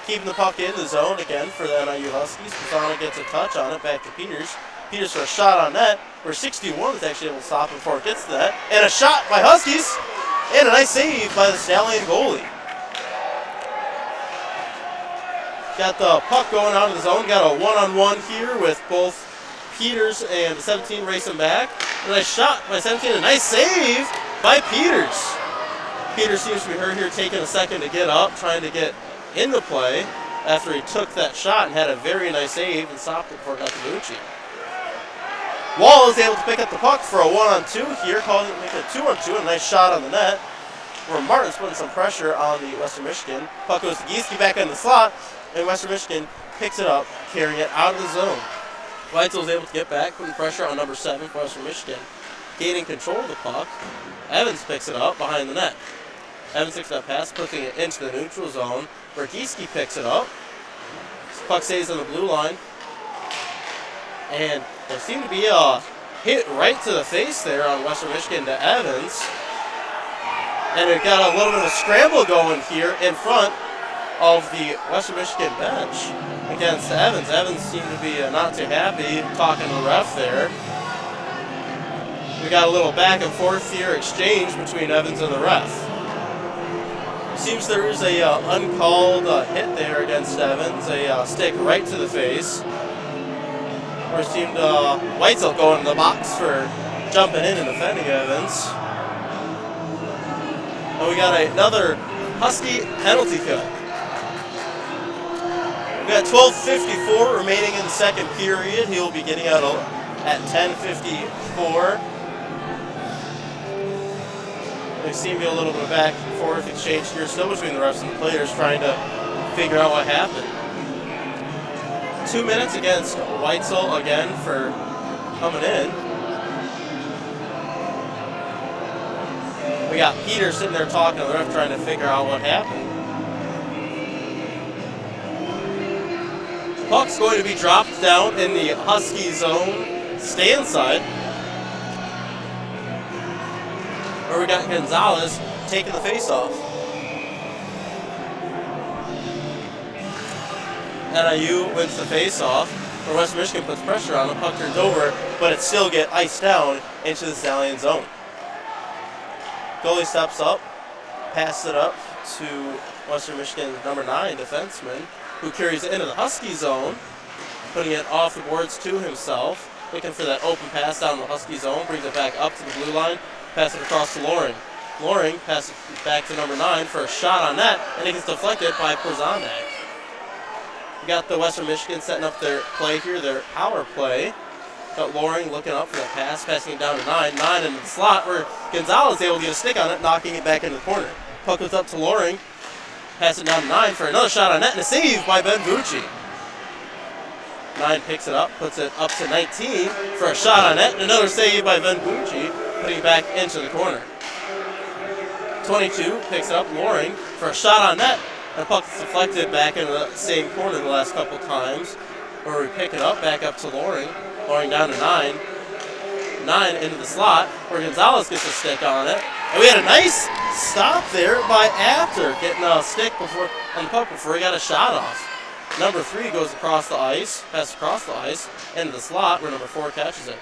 keeping the puck in the zone again for the NIU Huskies. Pathana gets a touch on it, back to Peters. Peters for a shot on net, where 61 is actually able to stop him before it gets to that. And a shot by Huskies, and a nice save by the Stallion goalie. Got the puck going out of the zone. Got a one-on-one here with both Peters and 17 racing back. A nice shot by 17. A nice save by Peters. Peters seems to be hurt here, taking a second to get up, trying to get into play after he took that shot and had a very nice save and stopped it before it got to Vucci. Wall is able to pick up the puck for a 1-on-2 here, calling it make it a 2-on-2. A nice shot on the net, where Martin's putting some pressure on the Western Michigan. Puck goes to Gieske back in the slot, and Western Michigan picks it up, carrying it out of the zone. Weitzel is able to get back, putting pressure on number 7 for Western Michigan. Gaining control of the puck, Evans picks it up behind the net. Evans takes that pass, putting it into the neutral zone, where Gieske picks it up. Puck stays on the blue line. And there seemed to be a hit right to the face there on Western Michigan to Evans. And it got a little bit of a scramble going here in front of the Western Michigan bench against Evans. Evans seemed to be not too happy talking to the ref there. We got a little back and forth here exchange between Evans and the ref. Seems there is a uncalled hit there against Evans, a stick right to the face. Where it seemed Weitzel going in the box for jumping in and defending Evans. And we got another Husky penalty kill. We got 12:54 remaining in the second period. He will be getting out at 10:54. There seemed to be a little bit of back and forth exchange here still between the refs and the players trying to figure out what happened. 2 minutes against Weitzel again for coming in. We got Peter sitting there talking to the ref trying to figure out what happened. Puck's going to be dropped down in the Husky zone stand side, where we got Gonzalez taking the face-off. NIU wins the face-off, where Western Michigan puts pressure on. The puck turns over, but it still get iced down into the Stallion zone. Goalie steps up, passes it up to Western Michigan's number 9 defenseman, who carries it into the Husky zone, putting it off the boards to himself, looking for that open pass down the Husky zone, brings it back up to the blue line, passes it across to Loring. Loring passes it back to number 9 for a shot on net, and it gets deflected by Przanek. We got the Western Michigan setting up their play here, their power play. Got Loring looking up for that pass, passing it down to 9. 9 into the slot, where Gonzalez is able to get a stick on it, knocking it back into the corner. Puck goes up to Loring, pass it down to 9 for another shot on net, and a save by Ben Vucci. 9 picks it up, puts it up to 19 for a shot on net, and another save by Ben Vucci, putting it back into the corner. 22 picks it up, Loring for a shot on net, and the puck is deflected back into the same corner the last couple times, where we pick it up, back up to Loring. Loring down to 9. 9 into the slot, where Gonzalez gets a stick on it. And we had a nice stop there by Apter, getting a stick on the puck before he got a shot off. Number 3 goes across the ice, passes across the ice, into the slot, where number 4 catches it.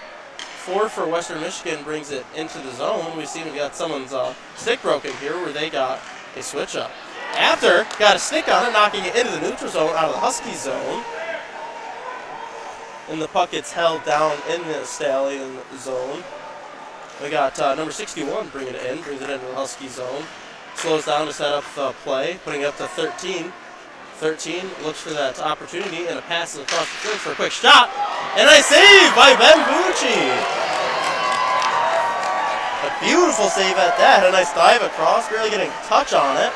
4 for Western Michigan brings it into the zone. We seem to got someone's stick broken here, where they got a switch up. Apter got a stick on it, knocking it into the neutral zone out of the Husky zone. And the puck gets held down in the Stallion zone. We got number 61 brings it into the Husky zone. Slows down to set up the play, putting it up to 13. 13 looks for that opportunity, and a pass is across the field for a quick shot. And a save by Ben Vucci. A beautiful save at that. A nice dive across, barely getting a touch on it,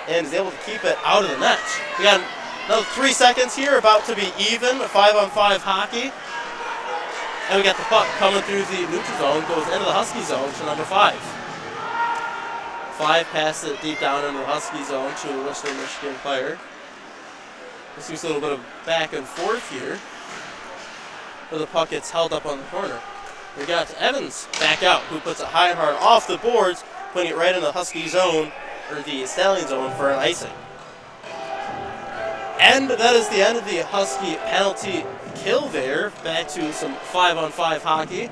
and is able to keep it out of the net. We got another 3 seconds here, about to be even, 5-on-5 hockey. And we got the puck coming through the neutral zone, goes into the Husky zone to number 5. 5 passes it deep down into the Husky zone to a Western Michigan player. This seems a little bit of back and forth here, where the puck gets held up on the corner. We got Evans back out, who puts it high and hard off the boards, putting it right in the Husky zone, or the Stallion zone, for an icing. And that is the end of the Husky penalty kill there. Back to some 5-on-5 hockey.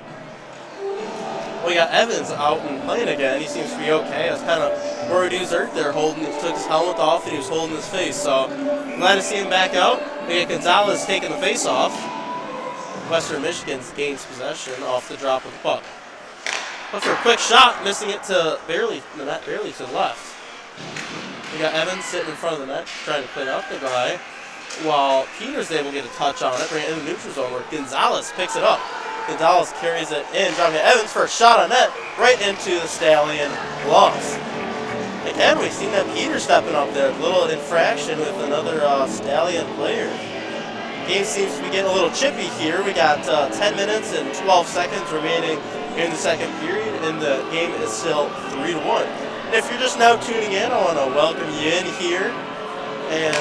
We got Evans out and playing again. He seems to be okay. I was kind of worried he was hurt there. He took his helmet off and he was holding his face. So glad to see him back out. We got Gonzalez taking the face off. Western Michigan gains possession off the drop of the puck. But for a quick shot, missing it to barely to the left. We got Evans sitting in front of the net, trying to play up the guy, while Peters is able to get a touch on it, bring it in the neutral zone where Gonzalez picks it up. Gonzalez carries it in, dropping Evans for a shot on net, right into the Stallion gloves. Again, we've seen that Peters stepping up there, a little infraction with another Stallion player. Game seems to be getting a little chippy here. We got 10 minutes and 12 seconds remaining in the second period, and the game is still 3-1. If you're just now tuning in, I want to welcome you in here and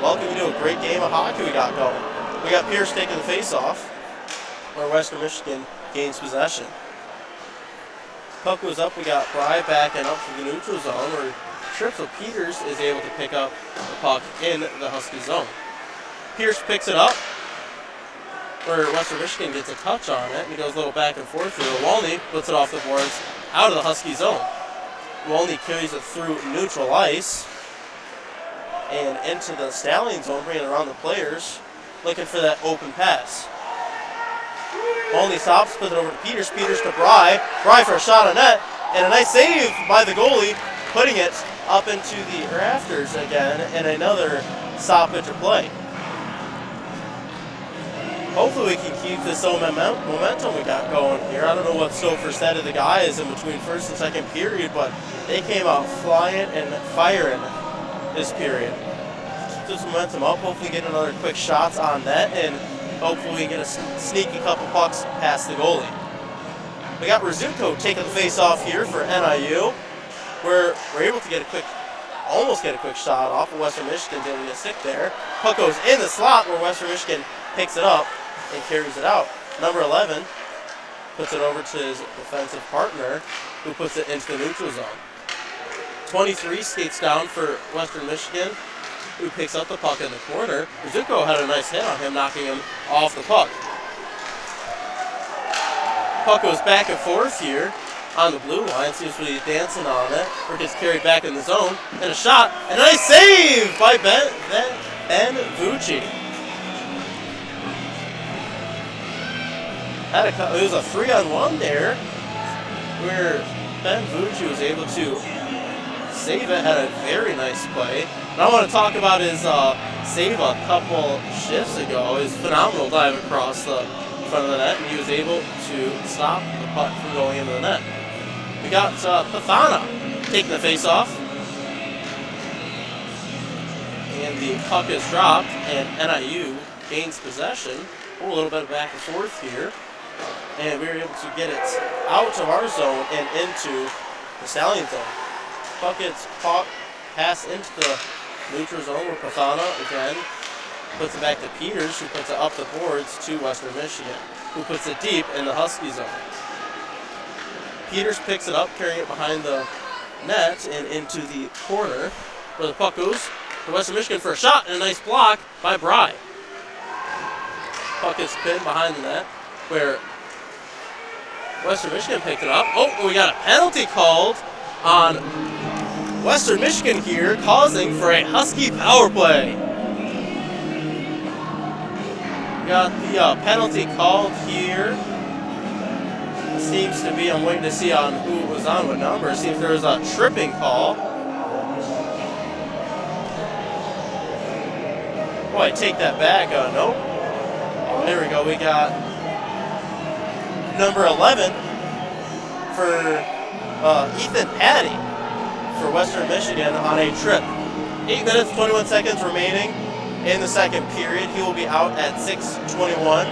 welcome you to a great game of hockey we got going. We got Pierce taking the face-off, where Western Michigan gains possession. Puck goes up, we got Bry backing up to the neutral zone, where Triple Peters is able to pick up the puck in the Husky zone. Pierce picks it up, where Western Michigan gets a touch on it, and he goes a little back and forth here. Walney puts it off the boards out of the Husky zone. Walney carries it through neutral ice and into the Stallion zone, bringing it around the players, looking for that open pass. Walney stops, puts it over to Peters. Peters to Bry. Bry for a shot on net, and a nice save by the goalie, putting it up into the rafters again, and another stoppage of play. Hopefully we can keep this momentum we got going here. I don't know what Stouffer said to the guys in between first and second period, but they came out flying and firing this period. Keep this momentum up, hopefully get another quick shots on net, and hopefully we can get a sneaky couple pucks past the goalie. We got Rizzuto taking the face off here for NIU, where we're able to almost get a quick shot off of Western Michigan, able to get stick there. Puck goes in the slot where Western Michigan picks it up and carries it out. Number 11 puts it over to his defensive partner, who puts it into the neutral zone. 23 skates down for Western Michigan, who picks up the puck in the corner. Rizzuto had a nice hit on him, knocking him off the puck. Puck goes back and forth here on the blue line, seems to be dancing on it, or gets carried back in the zone, and a shot, and a nice save by Ben Vucci. It was a 3-on-1 there, where Ben Vucci was able to save it, had a very nice play. And I want to talk about his save a couple shifts ago, his phenomenal dive across the front of the net, and he was able to stop the puck from going into the net. We got Pathana taking the face-off, and the puck is dropped, and NIU gains possession. A little bit of back and forth here, and we were able to get it out of our zone and into the Stallion zone. Puck gets passed into the neutral zone where Pathana again puts it back to Peters, who puts it up the boards to Western Michigan, who puts it deep in the Husky zone. Peters picks it up, carrying it behind the net and into the corner, where the puck goes to Western Michigan for a shot, and a nice block by Bry. Puck is pinned behind the net, where Western Michigan picked it up. Oh, we got a penalty called on Western Michigan here, causing for a Husky power play. We got the penalty called here. seems to be, I'm waiting to see on who it was on, what number. It seems there was a tripping call. Oh, I take that back. Nope. Oh, there we go. We got number 11 for Ethan Patty for Western Michigan on a trip. 8 minutes, 21 seconds remaining in the second period. He will be out at 6:21.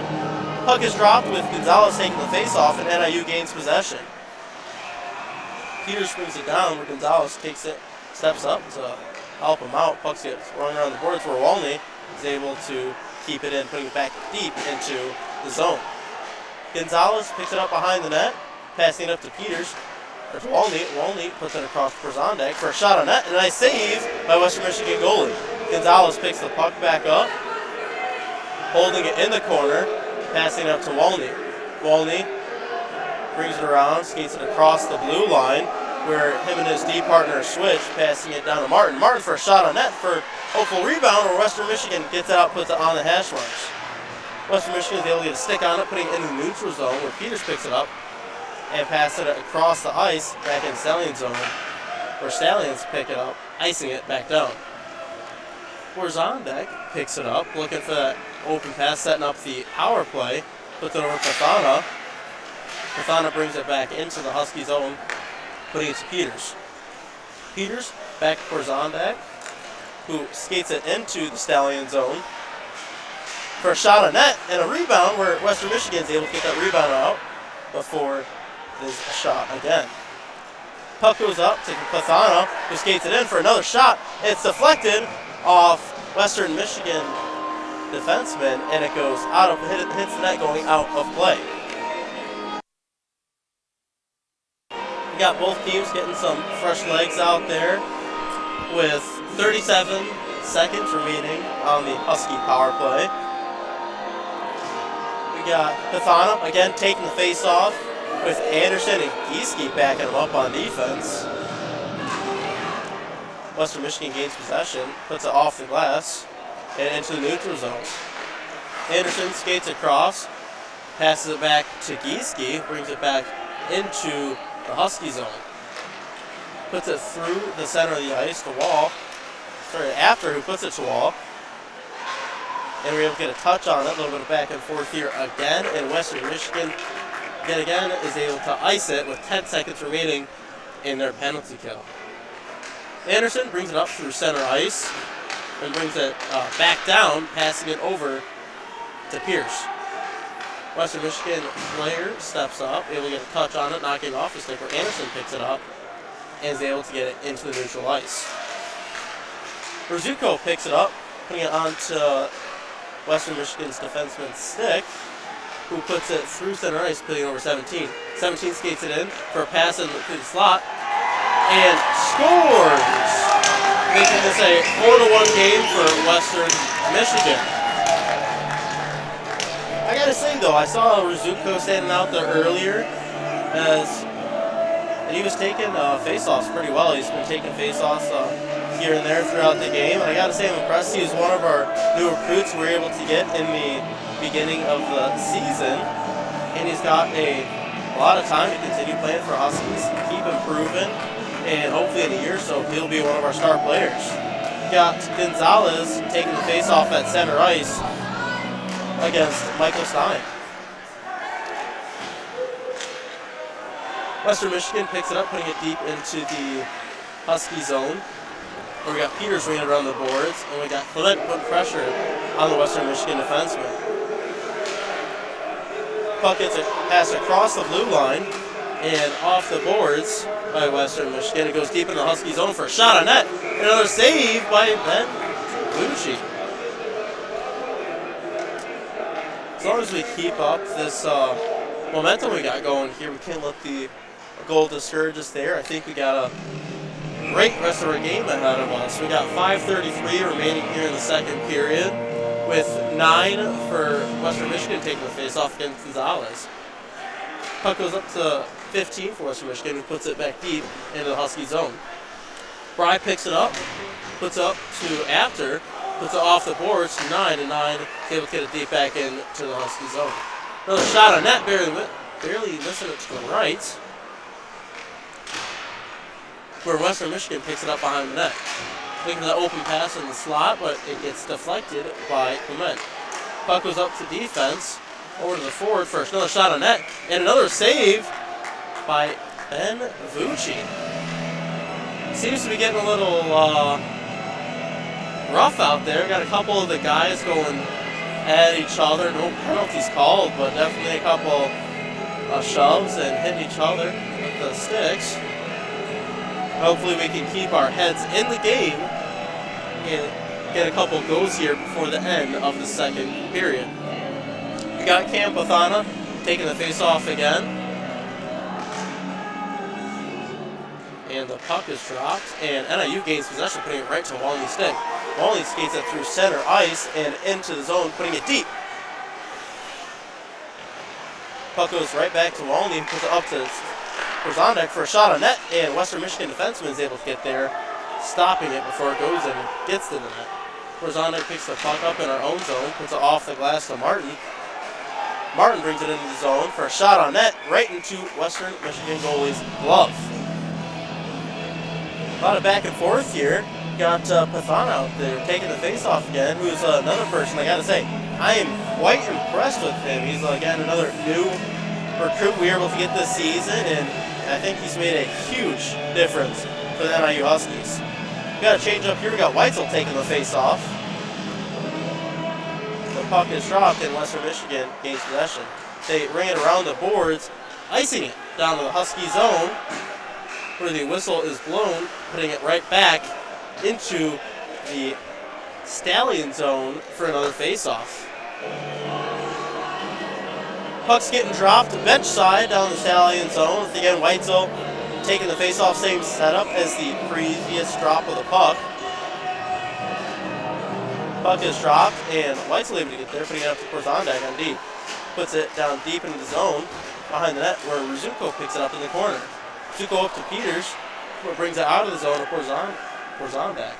Puck is dropped with Gonzalez taking the face-off, and NIU gains possession. Peters brings it down where Gonzalez takes it, steps up to help him out. Puck gets running around the boards where Walney is able to keep it in, putting it back deep into the zone. Gonzalez picks it up behind the net, passing it up to Peters, or to Walney. Walney puts it across to Brzondek for a shot on net, and a nice save by Western Michigan goalie. Gonzalez picks the puck back up, holding it in the corner, passing it up to Walney. Walney brings it around, skates it across the blue line, where him and his D partner switch, passing it down to Martin. Martin for a shot on net for hopeful rebound, where Western Michigan gets it out, puts it on the hash marks. Western Michigan is able to get a stick on it, putting it in the neutral zone, where Peters picks it up and passes it across the ice back in Stallion zone, where Stallions pick it up, icing it back down. Brzondek picks it up, looking for that open pass, setting up the power play, puts it over Pathana. Pathana brings it back into the Husky zone, putting it to Peters. Peters back to Brzondek, who skates it into the Stallion zone for a shot on net and a rebound, where Western Michigan is able to get that rebound out before this shot again. Puck goes up to Pathana, who skates it in for another shot. It's deflected off Western Michigan defenseman, and it goes out of, hits the net going out of play. We got both teams getting some fresh legs out there with 37 seconds remaining on the Husky power play. We got Pathana again taking the face off with Anderson and Gieske backing him up on defense. Western Michigan gains possession, puts it off the glass and into the neutral zone. Anderson skates across, passes it back to Gieske, brings it back into the Husky zone. Puts it through the center of the ice to Wall. After who puts it to Wall. And we're able to get a touch on it, a little bit of back and forth here again, and Western Michigan yet again is able to ice it with 10 seconds remaining in their penalty kill. Anderson brings it up through center ice and brings it back down, passing it over to Pierce. Western Michigan player steps up, able to get a touch on it, knocking it off the stick, where Anderson picks it up and is able to get it into the neutral ice. Rzuko picks it up, putting it onto Western Michigan's defenseman's stick, who puts it through center ice, putting over 17. 17 skates it in for a pass in through the slot, and scores! Making this a 4-1 game for Western Michigan. I gotta say though, I saw Rzuko standing out there earlier, and he was taking face-offs pretty well. He's been taking face-offs here and there throughout the game, and I gotta say I'm impressed. He was one of our new recruits we were able to get in the beginning of the season, and he's got a lot of time to continue playing for Huskies, keep improving, and hopefully in a year or so he'll be one of our star players. Got Gonzalez taking the face-off at center ice against Michael Stein. Western Michigan picks it up, putting it deep into the Husky zone, where we got Peters ringing around the boards, and we got Clement putting pressure on the Western Michigan defenseman. Puck gets a pass across the blue line and off the boards by Western Michigan. It goes deep in the Husky zone for a shot on net. Another save by Ben Lucci. As long as we keep up this momentum we got going here, we can't let the goal discourage us there. I think we got a great rest of our game ahead of us. We got 5:33 remaining here in the second period, with 9 for Western Michigan taking the face-off against Gonzalez. Puck goes up to 15 for Western Michigan, who puts it back deep into the Husky zone. Bry picks it up, puts it up to after, puts it off the boards to 9, and 9 is able to get it deep back into the Husky zone. Another shot on net, barely barely missing it to the right, where Western Michigan picks it up behind the net. Looking for the open pass in the slot, but it gets deflected by Clement. Puck goes up to defense, over to the forward for another shot on net, and another save by Ben Vucci. Seems to be getting a little rough out there. Got a couple of the guys going at each other. No penalties called, but definitely a couple shoves and hitting each other with the sticks. Hopefully we can keep our heads in the game and get a couple goals here before the end of the second period. We got Cam Pathana taking the face-off again. And the puck is dropped, and NIU gains possession, putting it right to Walney's stick. Walney skates it through center ice and into the zone, putting it deep. Puck goes right back to Walney, puts it up to Korzondek for a shot on net, and Western Michigan defenseman is able to get there, stopping it before it goes in and gets to the net. Korzondek picks the puck up in our own zone, puts it off the glass to Martin. Martin brings it into the zone for a shot on net, right into Western Michigan goalie's glove. A lot of back and forth here. Got Pathana out there taking the face-off again, who's another person, I gotta say, I am quite impressed with him. He's, again, another new recruit we were able to get this season, and I think he's made a huge difference for the NIU Huskies. We got a change up here. We got Weitzel taking the face-off. The puck is dropped, and Western Michigan gains possession. They ring it around the boards, icing it down to the Husky zone, where the whistle is blown, putting it right back into the Stallion zone for another face-off. Puck's getting dropped bench side down the Stallion zone. Again, Weitzel taking the face-off, same setup as the previous drop of the puck. Puck is dropped, and Weitzel able to get there, putting it up to Korzondek on deep. Puts it down deep into the zone behind the net, where Rizuko picks it up in the corner. Rizuko up to Peters, who brings it out of the zone to Korzondek.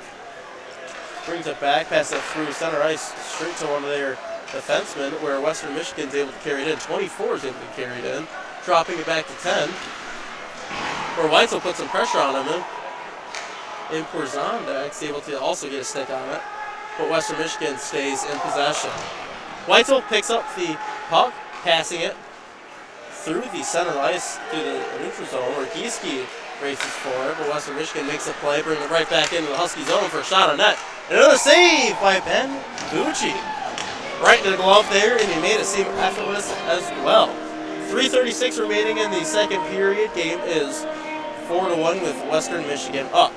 Brings it back, passes it through center ice, straight to one of their defensemen, where Western Michigan's able to carry it in. 24 is able to carry it in, dropping it back to 10. Where Weitzel puts some pressure on him, and Korzondek's able to also get a stick on it, but Western Michigan stays in possession. Weitzel picks up the puck, passing it through the center ice through the neutral zone, where Gieske races for it, but Western Michigan makes a play, bringing it right back into the Husky zone for a shot on net. Another save by Ben Vucci. Right into the glove there, and he made it seem effortless as well. 3:36 remaining in the second period. Game is 4-1 with Western Michigan up.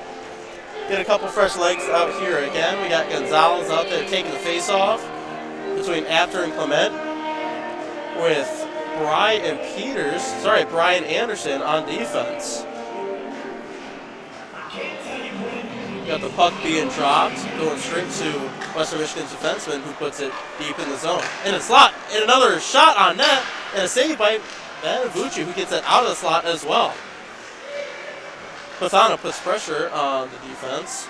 Get a couple fresh legs out here again. We got Gonzalez out there taking the face-off between Apter and Clement, with Brian Anderson on defense. Got the puck being dropped, going straight to Western Michigan's defenseman, who puts it deep in the zone. In a slot, and another shot on net, and a save by Ben Vucci, who gets it out of the slot as well. Pathana puts pressure on the defense.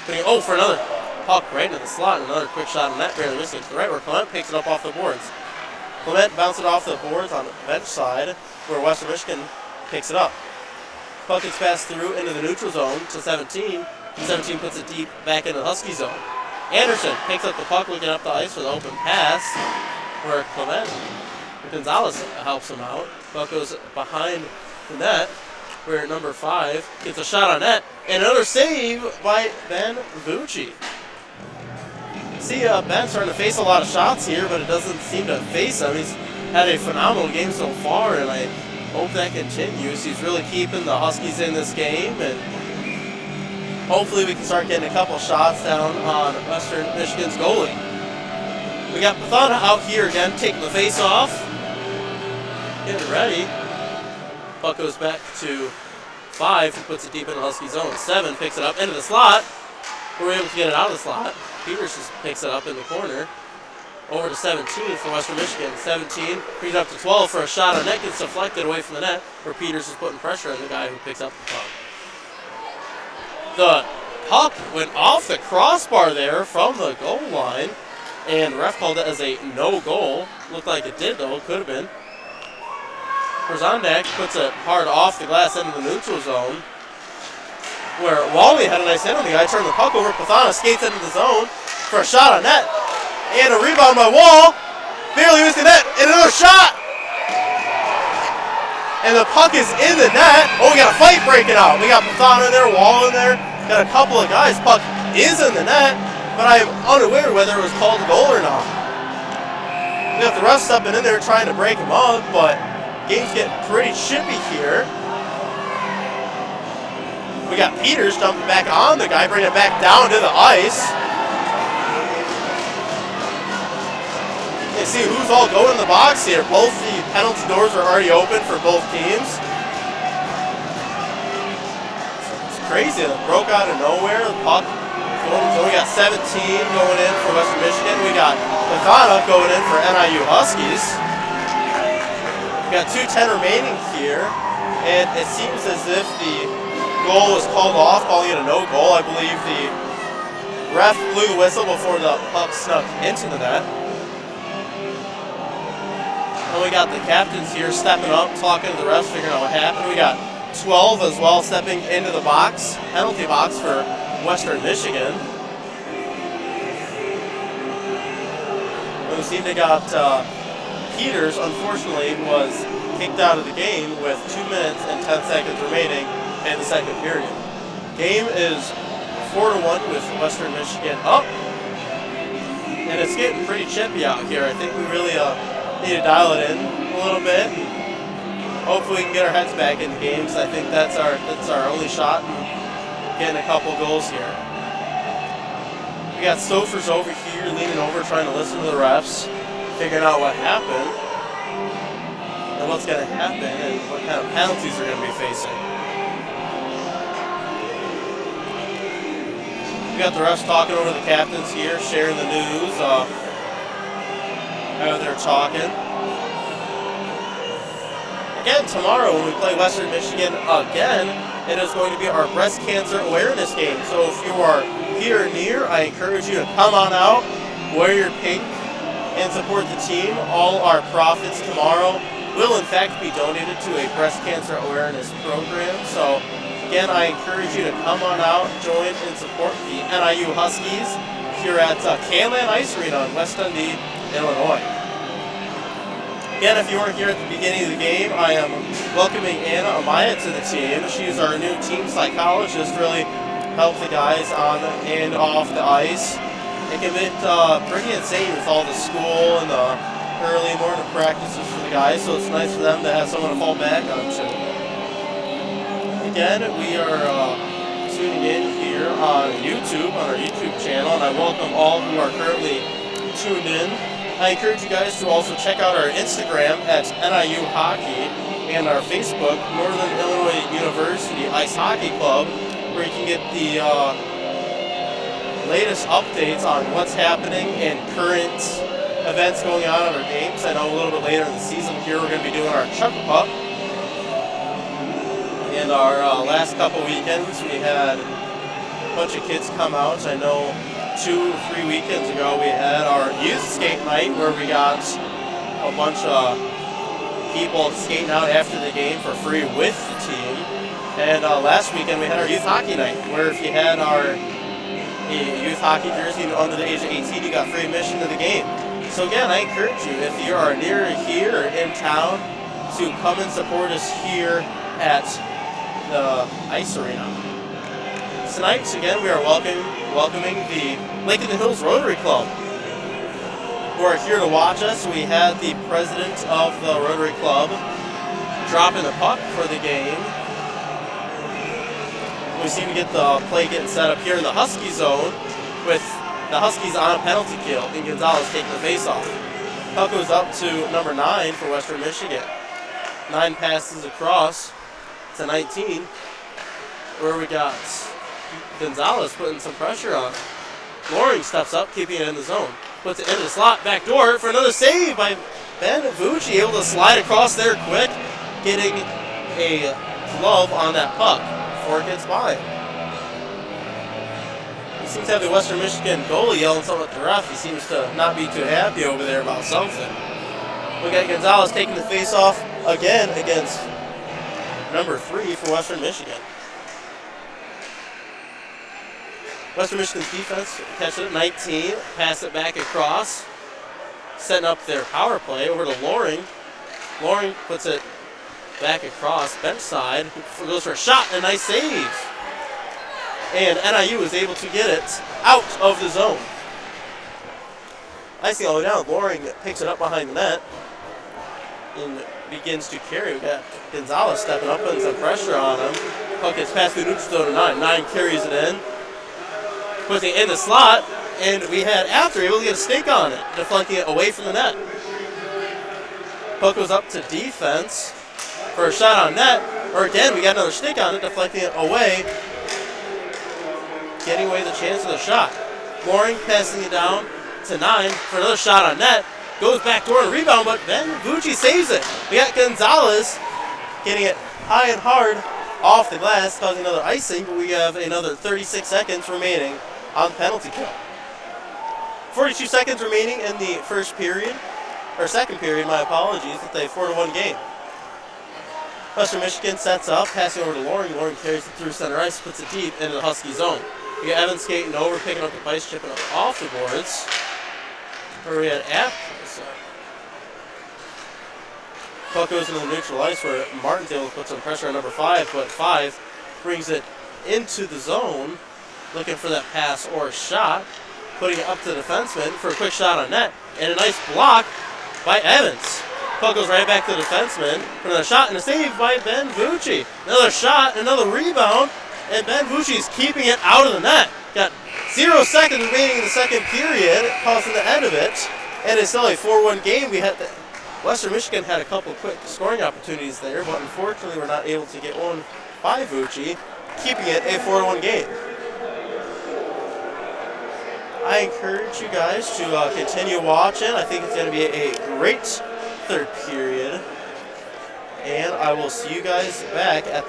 For another puck right into the slot, and another quick shot on net, barely missing to the right, where Clement picks it up off the boards. Clement bounces it off the boards on the bench side, where Western Michigan picks it up. Puck gets passed through into the neutral zone to 17. 17 puts it deep back into the Husky zone. Anderson picks up the puck, looking up the ice for the open pass, where Gonzalez helps him out. Puck goes behind the net, where number 5 gets a shot on net, and another save by Ben Vucci. See, Ben's starting to face a lot of shots here, but it doesn't seem to face him. He's had a phenomenal game so far, and I hope that continues. He's really keeping the Huskies in this game, and hopefully we can start getting a couple shots down on Western Michigan's goalie. We got Pathana out here again, taking the face off. Getting ready. Puck goes back to 5, who puts it deep in the Husky zone. 7 picks it up into the slot. We're able to get it out of the slot. Peters just picks it up in the corner. Over to 17 for Western Michigan. 17 brings it up to 12 for a shot on net. Gets deflected away from the net, where Peters is putting pressure on the guy who picks up the puck. The puck went off the crossbar there from the goal line, and the ref called it as a no goal. Looked like it did, though. It could have been. Brzondak puts it hard off the glass into the neutral zone, where Wally had a nice hit on the guy, turned the puck over. Pathana skates into the zone for a shot on net. And a rebound by Wall. Barely missed the net. And another shot. And the puck is in the net. Oh, we got a fight breaking out. We got Pathana in there, Wall in there. Got a couple of guys. Puck is in the net, but I am unaware whether it was called a goal or not. We got the ref stepping in there trying to break him up, but game's getting pretty chippy here. We got Peters jumping back on the guy, bringing it back down to the ice. You see who's all going in the box here. Both the penalty doors are already open for both teams. It's crazy. It broke out of nowhere. The puck going, so we got 17 going in for Western Michigan. We got Pathana going in for NIU Huskies. We got 2:10 remaining here, and it seems as if the goal was called off, calling it a no goal. I believe the ref blew the whistle before the puck snuck into the net. And we got the captains here stepping up, talking to the refs, figuring out what happened. We got 12 as well stepping into the box, penalty box for Western Michigan. We seem to got Peters, unfortunately, was kicked out of the game with 2 minutes and 10 seconds remaining in the second period. Game is 4-1 with Western Michigan up, and it's getting pretty chippy out here. I think we really need to dial it in a little bit, and hopefully we can get our heads back in the game, because I think that's our only shot in getting a couple goals here. We got Stofers over here leaning over, trying to listen to the refs, figuring out what happened and what's going to happen and what kind of penalties they're going to be facing. We got the refs talking over the captains here, sharing the news, how they're talking. Again, tomorrow when we play Western Michigan again, it is going to be our breast cancer awareness game. So if you are here or near, I encourage you to come on out, wear your pink, and support the team. All our profits tomorrow will in fact be donated to a breast cancer awareness program. So again, I encourage you to come on out, join and support the NIU Huskies here at Kayland Ice Arena in West Dundee, Illinois. Again, if you weren't here at the beginning of the game, I am welcoming Anna Amaya to the team. She's our new team psychologist, really helps the guys on and off the ice. It can be pretty insane with all the school and the early morning practices for the guys, so it's nice for them to have someone to fall back onto. Again, we are tuning in here on YouTube, on our YouTube channel, and I welcome all who are currently tuned in. I encourage you guys to also check out our Instagram at NIU Hockey and our Facebook, Northern Illinois University Ice Hockey Club, where you can get the latest updates on what's happening and current events going on at our games. I know a little bit later in the season here we're going to be doing our Chuckle Puck. And our last couple weekends we had a bunch of kids come out. I know 2 or 3 weekends ago we had our youth skate night where we got a bunch of people skating out after the game for free with the team. And last weekend we had our youth hockey night where if you had our youth hockey jersey under the age of 18, you got free admission to the game. So again, I encourage you, if you are near here or in town, to come and support us here at the Ice Arena. Tonight, again, we are welcoming the Lake in the Hills Rotary Club, who are here to watch us. We had the president of the Rotary Club dropping the puck for the game. We seem to get the play getting set up here in the Husky zone with the Huskies on a penalty kill and Gonzalez taking the face-off. Puck goes up to number 9 for Western Michigan. 9 passes across to 19, where we got Gonzalez putting some pressure on. Loring steps up, keeping it in the zone. Puts it into the slot, back door for another save by Ben Vucci, able to slide across there quick, getting a glove on that puck before it gets by. He seems to have the Western Michigan goalie yelling something at the ref. He seems to not be too happy over there about something. We got Gonzalez taking the face-off again against number 3 for Western Michigan. Western Michigan's defense catches it at 19, pass it back across, setting up their power play over to Loring. Loring puts it back across, bench side, goes for a shot, and a nice save. And NIU is able to get it out of the zone. Icing all the way down, Loring picks it up behind the net and begins to carry. We got Gonzalez stepping up, putting some pressure on him. Puck gets past the neutral zone to 9. 9 carries it in, puts it in the slot, and we had after able to get a stick on it, deflecting it away from the net. Puck goes up to defense for a shot on net, or again, we got another stick on it, deflecting it away, getting away the chance of the shot. Loring passing it down to 9 for another shot on net, goes back door and rebound, but Ben Vucci saves it. We got Gonzalez getting it high and hard off the glass, causing another icing, but we have another 36 seconds remaining on penalty kill. 42 seconds remaining in the first period, or second period, my apologies. It's a 4-1 game. Western Michigan sets up, passing over to Loring. Loring carries it through center ice, puts it deep into the Husky zone. We got Evans skating over, picking up the ice, chipping up off the boards. Where we had puck goes into the neutral ice where Martindale puts some pressure on number 5, but 5 brings it into the zone, looking for that pass or shot, putting it up to the defenseman for a quick shot on net, and a nice block by Evans. Puck goes right back to the defenseman for another shot and a save by Ben Vucci. Another shot, another rebound, and Ben Vucci is keeping it out of the net. Got 0 seconds remaining in the second period, causing the end of it, and it's still a 4-1 game. Western Michigan had a couple quick scoring opportunities there, but unfortunately we're not able to get one by Vucci, keeping it a 4-1 game. I encourage you guys to continue watching. I think it's going to be a great third period, and I will see you guys back at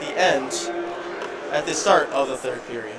the start of the third period.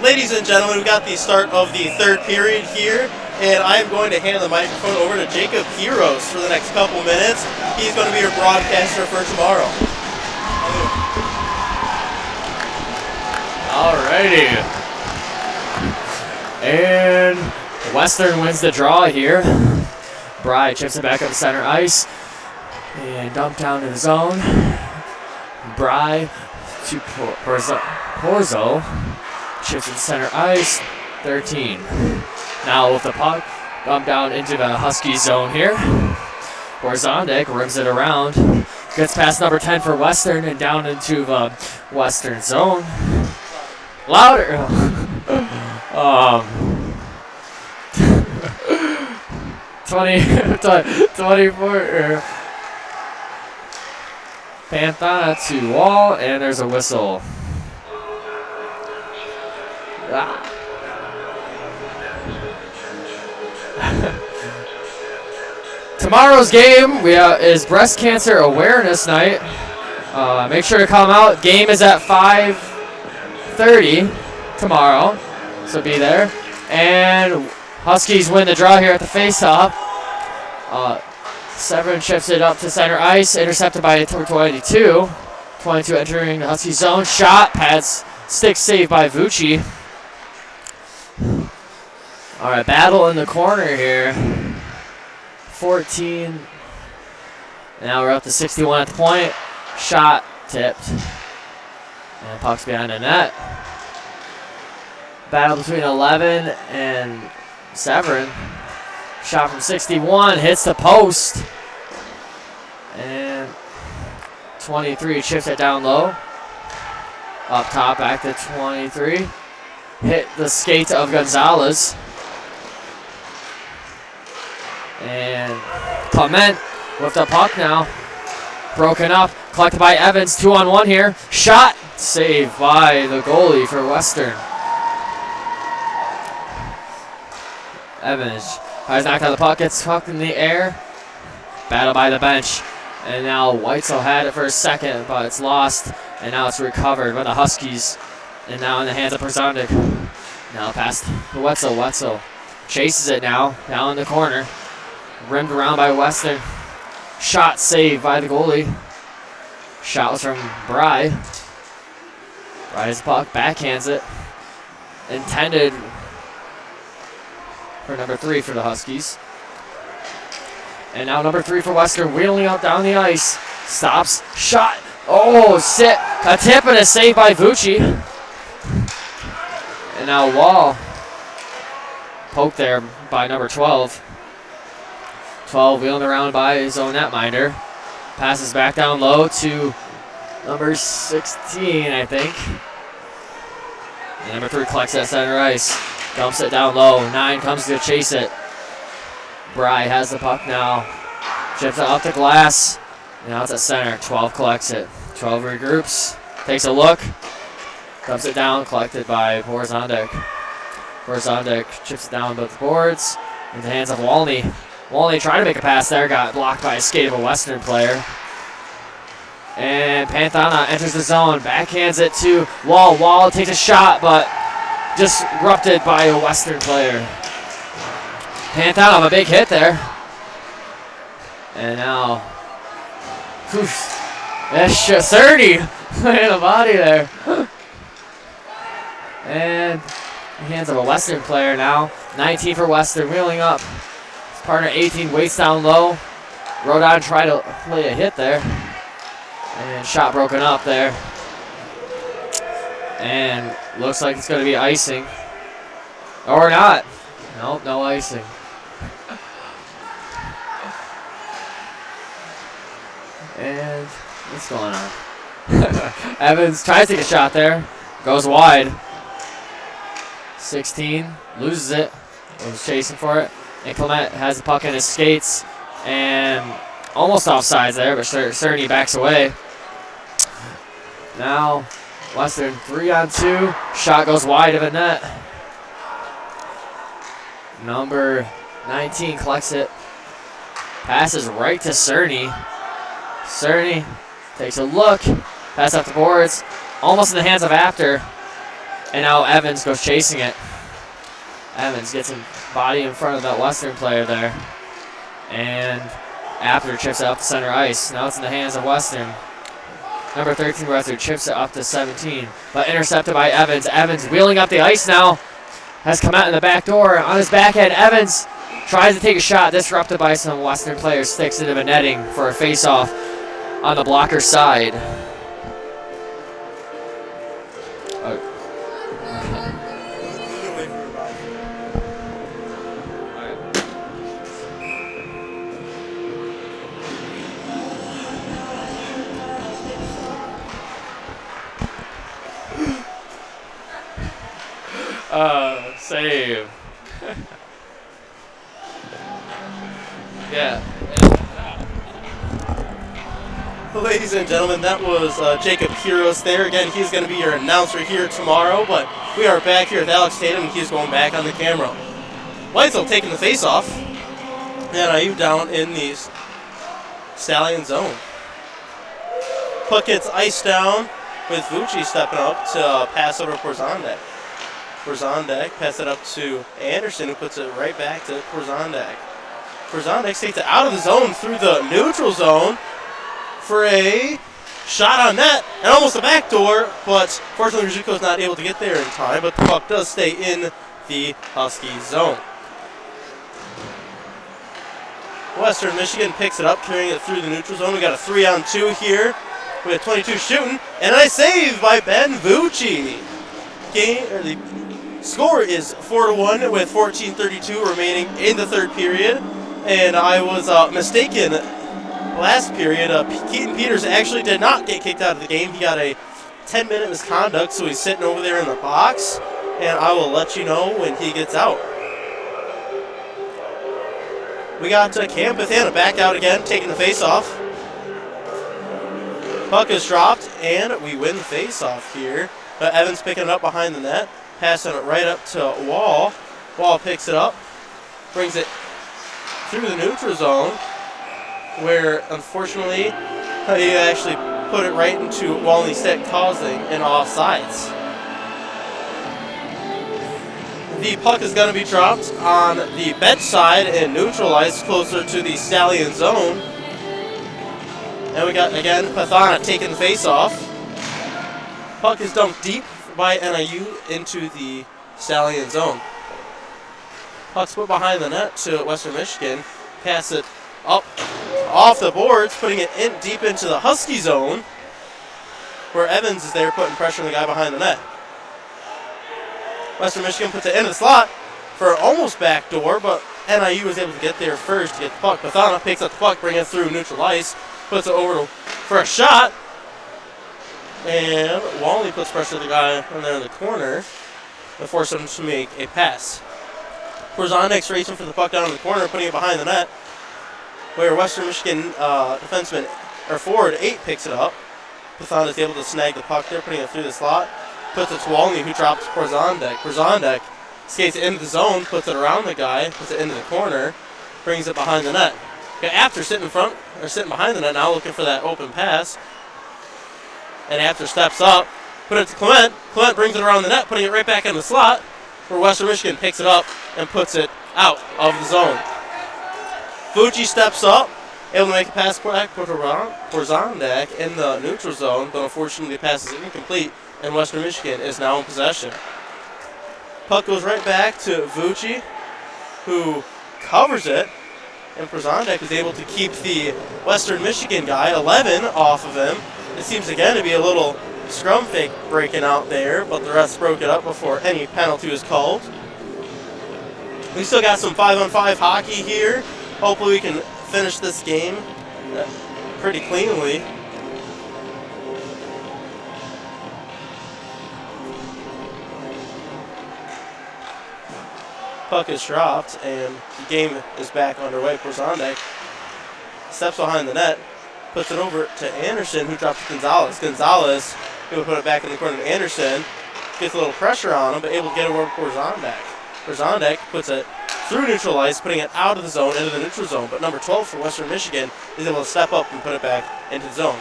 Ladies and gentlemen, we got the start of the third period here, and I am going to hand the microphone over to Jacob Heroes for the next couple minutes. He's going to be your broadcaster for tomorrow. Alrighty. And Western wins the draw here. Bry chips it back up to center ice and dumped down to the zone. Bry to Porzo. Chips in center ice, 13. Now with the puck, dumped down into the Husky zone here. Borzondek rims it around. Gets past number 10 for Western and down into the Western zone. Louder! 24. Pantana to Wall, and there's a whistle. Tomorrow's game is Breast Cancer Awareness Night. Make sure to come out. Game is at 5:30 tomorrow, so be there. And Huskies win the draw here at the face-off. Severin chips it up to center ice, intercepted by 22. 22 entering the Husky zone. Shot, pads, stick save by Vucci. All right, battle in the corner here. 14. Now we're up to 61 at the point. Shot tipped. And puck's behind the net. Battle between 11 and Severin. Shot from 61, hits the post. And 23 chips it down low. Up top, back to 23. Hit the skates of Gonzalez. And Clement with the puck now. Broken up, collected by Evans, 2-on-1 here. Shot, saved by the goalie for Western. Evans tries to knock out the puck, gets tucked in the air. Battle by the bench. And now Weitzel had it for a second, but it's lost. And now it's recovered by the Huskies. And now in the hands of Perzondik. Now past the Wetzel. Wetzel chases it now, down in the corner. Rimmed around by Western. Shot saved by the goalie. Shot was from Bry. Bry's puck, backhands it. Intended for number 3 for the Huskies. And now number 3 for Western, wheeling up down the ice. Stops, shot. Oh, sit. A tip and a save by Vucci. And now Wall. Poked there by number 12. 12 wheeling around by his own netminder. Passes back down low to number 16, I think. And number 3 collects that center ice. Dumps it down low. 9 comes to chase it. Bry has the puck now. Chips it up the glass. Now it's at center. 12 collects it. 12 regroups. Takes a look. Dumps it down. Collected by Borzondek. Borzondek chips it down both boards. In the hands of Walney. Walney tried to make a pass there. Got blocked by a skate of a Western player. And Panthana enters the zone. Backhands it to Wall. Wall takes a shot, but disrupted by a Western player. Panthana with a big hit there. And now, that's just 30 in the body there. And the hands of a Western player now. 19 for Western, wheeling up. His partner 18 waits down low. Rodon tried to play a hit there. And shot broken up there. And looks like it's going to be icing. Or not. Nope, no icing. And what's going on? Evans tries to take a shot there. Goes wide. 16 loses it. Was chasing for it. And Clement has the puck in his skates. And almost offsides there, but Cerny backs away. Now Western 3-on-2. Shot goes wide of the net. Number 19 collects it. Passes right to Cerny. Cerny takes a look. Pass off the boards. Almost in the hands of Apter. And now Evans goes chasing it. Evans gets him body in front of that Western player there. And Apter chips it up to center ice. Now it's in the hands of Western. Number 13 Western chips it up to 17. But intercepted by Evans. Evans wheeling up the ice now. Has come out in the back door. On his backhand, Evans tries to take a shot. Disrupted by some Western players. Sticks into the netting for a face-off on the blocker side. Save. Yeah. Ladies and gentlemen, that was Jacob Quiros there. Again, he's going to be your announcer here tomorrow, but we are back here with Alex Tatum, and he's going back on the camera. Weitzel taking the face-off. NIU down in the Stallion zone. Puck gets iced down with Vucci stepping up to pass over Porzondek. Porzondek pass it up to Anderson, who puts it right back to Porzondek. Porzondek takes it out of the zone through the neutral zone for a shot on net and almost a backdoor, but fortunately Rizzuto's not able to get there in time, but the puck does stay in the Husky zone. Western Michigan picks it up, carrying it through the neutral zone. We got a 3-on-2 here with 22 shooting, and a save by Ben Vucci. The score is 4-1 with 14:32 remaining in the third period, and I was mistaken last period. Keaton Peters actually did not get kicked out of the game. He got a 10-minute misconduct, so he's sitting over there in the box, and I will let you know when he gets out. We got Cam Bethana back out again, taking the face-off. Puck is dropped, and we win the face-off here. Evans picking it up behind the net, passing it right up to Wall. Wall picks it up, brings it through the neutral zone, where unfortunately he actually put it right into Walney stick, causing an offsides. The puck is going to be dropped on the bench side and neutralized closer to the Stallion zone. And we got, again, Pathana taking the face-off. Puck is dumped deep by NIU into the Stallion zone. Puck's put behind the net to Western Michigan. Pass it up off the boards, putting it in deep into the Husky zone, where Evans is there putting pressure on the guy behind the net. Western Michigan puts it in the slot for an almost backdoor, but NIU was able to get there first to get the puck. Pathana picks up the puck, bringing it through neutral ice, puts it over for a shot, and Wally puts pressure on the guy in there in the corner to force him to make a pass. Porzondek's racing for the puck down in the corner, putting it behind the net, where Western Michigan defenseman, or forward 8 picks it up. Pathana is able to snag the puck there, putting it through the slot. Puts it to Walney, who drops Porzondek. Porzondek skates it into the zone, puts it around the guy, puts it into the corner, brings it behind the net. After sitting in front, or sitting behind the net now, looking for that open pass. And After steps up, put it to Clement. Clement brings it around the net, putting it right back in the slot, where Western Michigan picks it up and puts it out of the zone. Vucci steps up, able to make a pass back for Porzondek in the neutral zone, but unfortunately the pass is incomplete, and Western Michigan is now in possession. Puck goes right back to Vucci, who covers it, and Porzondek is able to keep the Western Michigan guy, 11, off of him. It seems again to be a little scrum fake breaking out there, but the refs broke it up before any penalty was called. We still got some 5-on-5 hockey here. Hopefully we can finish this game pretty cleanly. Puck is dropped, and the game is back underway. Porzondek steps behind the net, puts it over to Anderson, who drops to Gonzalez. Gonzalez, who will put it back in the corner to Anderson, gets a little pressure on him, but able to get it over Porzondek. Porzondek puts it through neutral ice, putting it out of the zone, into the neutral zone. But number 12 for Western Michigan is able to step up and put it back into the zone.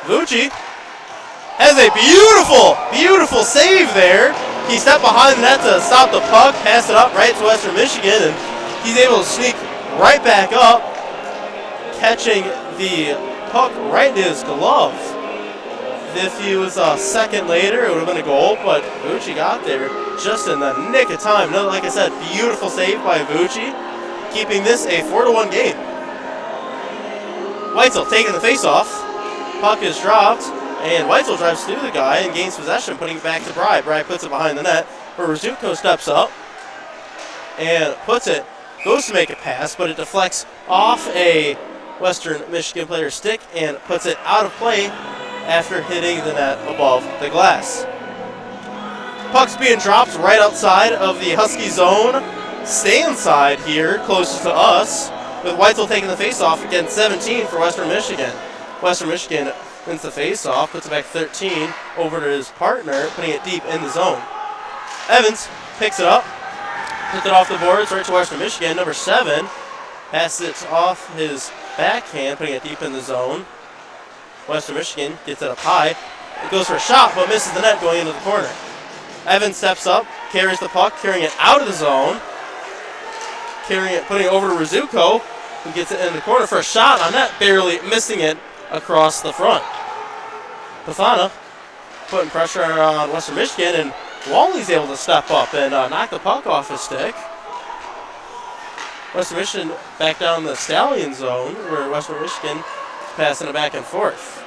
Vucci has a beautiful save there. He stepped behind the net to stop the puck, pass it up right to Western Michigan, and he's able to sneak right back up, catching the puck right in his glove. If he was a second later, it would have been a goal, but Vucci got there just in the nick of time. No, like I said, beautiful save by Vucci, keeping this a 4-1 game. Weitzel taking the face-off. Puck is dropped, and Weitzel drives through the guy and gains possession, putting it back to Bry. Bry puts it behind the net, where Rzutko steps up and puts it, goes to make a pass, but it deflects off a Western Michigan player's stick and puts it out of play after hitting the net above the glass. Puck's being dropped right outside of the Husky zone. Stay inside here, closest to us, with Weitzel taking the face-off against 17 for Western Michigan. Western Michigan wins the face-off, puts it back 13 over to his partner, putting it deep in the zone. Evans picks it up, puts it off the boards right to Western Michigan. Number 7 passes it off his backhand, putting it deep in the zone. Western Michigan gets it up high. It goes for a shot, but misses the net going into the corner. Evans steps up, carries the puck, carrying it out of the zone. Carrying it, putting it over to Rzutko, who gets it in the corner for a shot on net, barely missing it across the front. Pathana putting pressure on Western Michigan, and Walney's able to step up and knock the puck off his stick. Western Michigan back down the Stallion zone, where Western Michigan is passing it back and forth.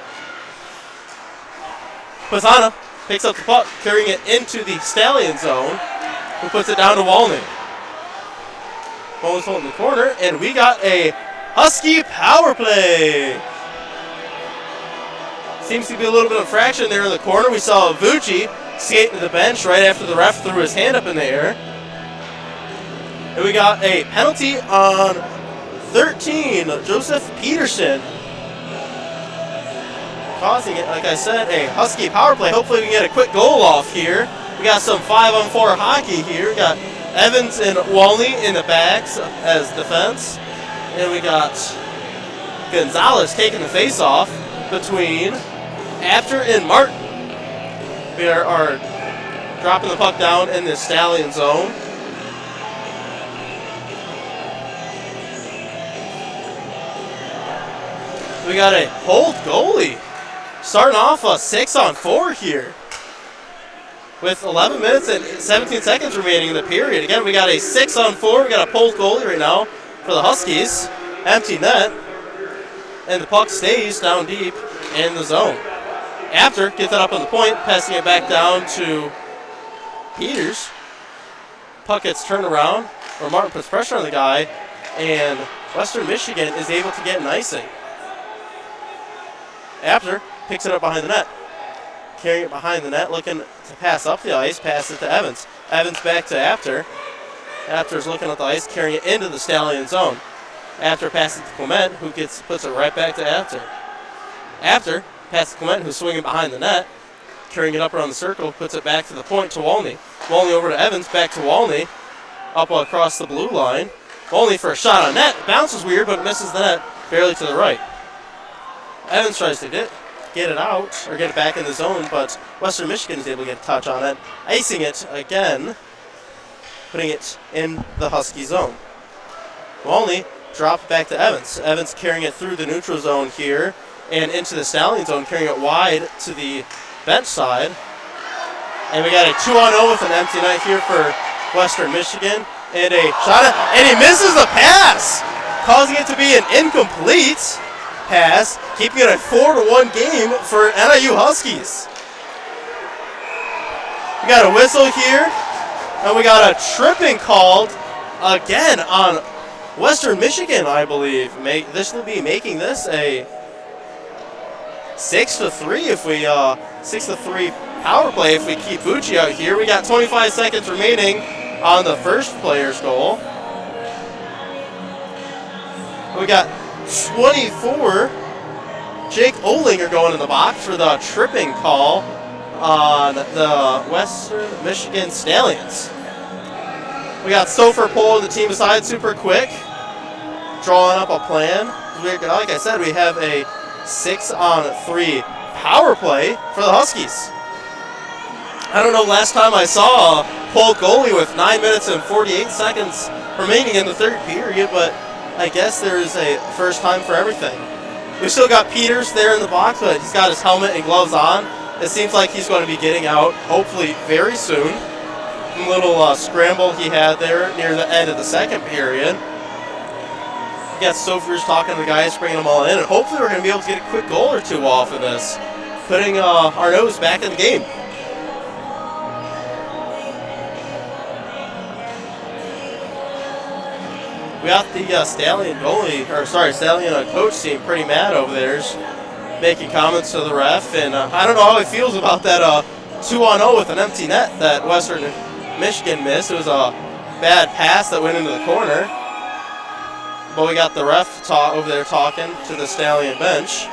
Pathana picks up the puck, carrying it into the Stallion zone, who puts it down to Walney. Walney's holding the corner, and we got a Husky power play. Seems to be a little bit of fraction there in the corner. We saw Vucci skate to the bench right after the ref threw his hand up in the air. And we got a penalty on 13, Joseph Peterson. Causing it, like I said, a Husky power play. Hopefully we can get a quick goal off here. We got some 5-on-4 hockey here. We got Evans and Walney in the backs as defense. And we got Gonzalez taking the face-off between Apter and Martin. We are dropping the puck down in the Stallion zone. We got a hold goalie. Starting off a 6-on-4 here. With 11 minutes and 17 seconds remaining in the period. Again, we got a 6-on-4. We got a pulled goalie right now for the Huskies. Empty net. And the puck stays down deep in the zone. Apter gets it up on the point, passing it back down to Peters. Puck gets turned around, where Martin puts pressure on the guy, and Western Michigan is able to get an icing. Apter picks it up behind the net. Carrying it behind the net, looking to pass up the ice, pass it to Evans. Evans back to Apter. Apter's looking at the ice, carrying it into the Stallion zone. Apter passes to Clement, who puts it right back to Apter. Apter passes to Clement, who's swinging behind the net, carrying it up around the circle, puts it back to the point to Walney. Walney over to Evans, back to Walney, up across the blue line. Walney for a shot on net. Bounces weird, but misses the net, barely to the right. Evans tries to get it out, or get it back in the zone, but Western Michigan is able to get a touch on it, icing it again, putting it in the Husky zone. Walney dropped back to Evans. Evans carrying it through the neutral zone here and into the Stallion zone, carrying it wide to the bench side. And we got a 2-on-0 with an empty net here for Western Michigan. And a shot, and he misses the pass, causing it to be an incomplete pass, keeping it a 4-1 game for NIU Huskies. We got a whistle here, and we got a tripping called again on Western Michigan, I believe. This will be making this a 6-3 if we 6-3 power play if we keep Vucci out here. We got 25 seconds remaining on the first player's goal. We got 24. Jake Olinger going in the box for the tripping call on the Western Michigan Stallions. We got Stouffer pulling the team aside super quick, drawing up a plan. Like I said, we have a 6-on-3 power play for the Huskies. I don't know, last time I saw a Polk goalie with 9 minutes and 48 seconds remaining in the third period, but I guess there is a first time for everything. We still got Peters there in the box, but he's got his helmet and gloves on. It seems like he's going to be getting out, hopefully very soon. A little scramble he had there near the end of the second period. We got Sofers talking to the guys, bringing them all in, and hopefully we're going to be able to get a quick goal or two off of this, putting our nose back in the game. We got the Stallion coach seemed pretty mad over there, just making comments to the ref, and I don't know how he feels about that 2-on-0 with an empty net that Western Michigan missed. It was a bad pass that went into the corner, but we got the ref over there talking to the Stallion bench.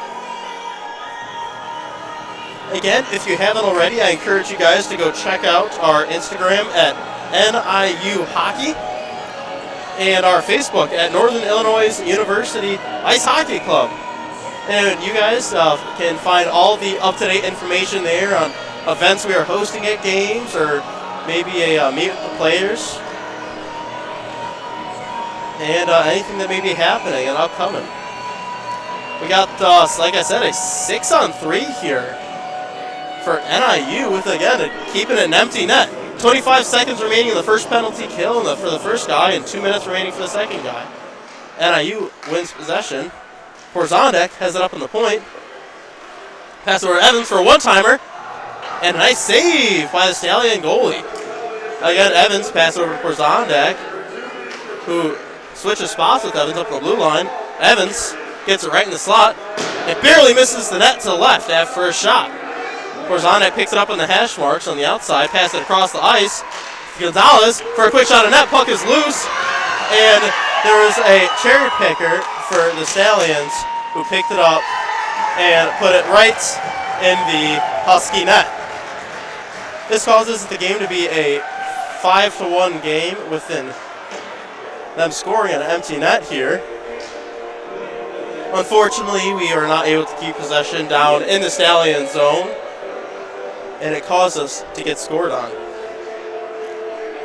Again, if you haven't already, I encourage you guys to go check out our Instagram at NIU Hockey, and our Facebook at Northern Illinois University Ice Hockey Club. And you guys can find all the up-to-date information there on events we are hosting at games, or maybe a meet with the players, and anything that may be happening and upcoming. We got, like I said, a 6-on-3 here for NIU with, again, keeping an empty net. 25 seconds remaining in the first penalty kill for the first guy, and 2 minutes remaining for the second guy. NIU wins possession. Porzondek has it up on the point. Pass over to Evans for a one-timer. And a nice save by the Stallion goalie. Again, Evans pass over to Porzondek, who switches spots with Evans up the blue line. Evans gets it right in the slot. It barely misses the net to the left after a shot. Porzondek picks it up on the hash marks on the outside, pass it across the ice. Gonzalez for a quick shot of net. Puck is loose, and there was a cherry picker for the Stallions who picked it up and put it right in the Husky net. This causes the game to be a 5-1 game within them scoring an empty net here. Unfortunately, we are not able to keep possession down in the Stallion zone, and it caused us to get scored on.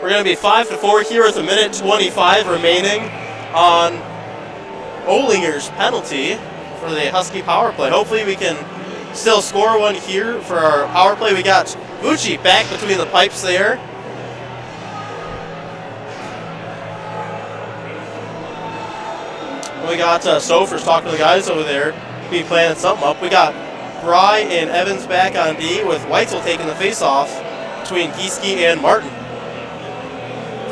We're going to be 5-4 here with 1:25 remaining on Ohlinger's penalty for the Husky power play. Hopefully we can still score one here for our power play. We got Vucci back between the pipes there. We got Sofers talking to the guys over there, be planning something up. We got Bry and Evans back on D, with Weitzel taking the face-off between Gieske and Martin.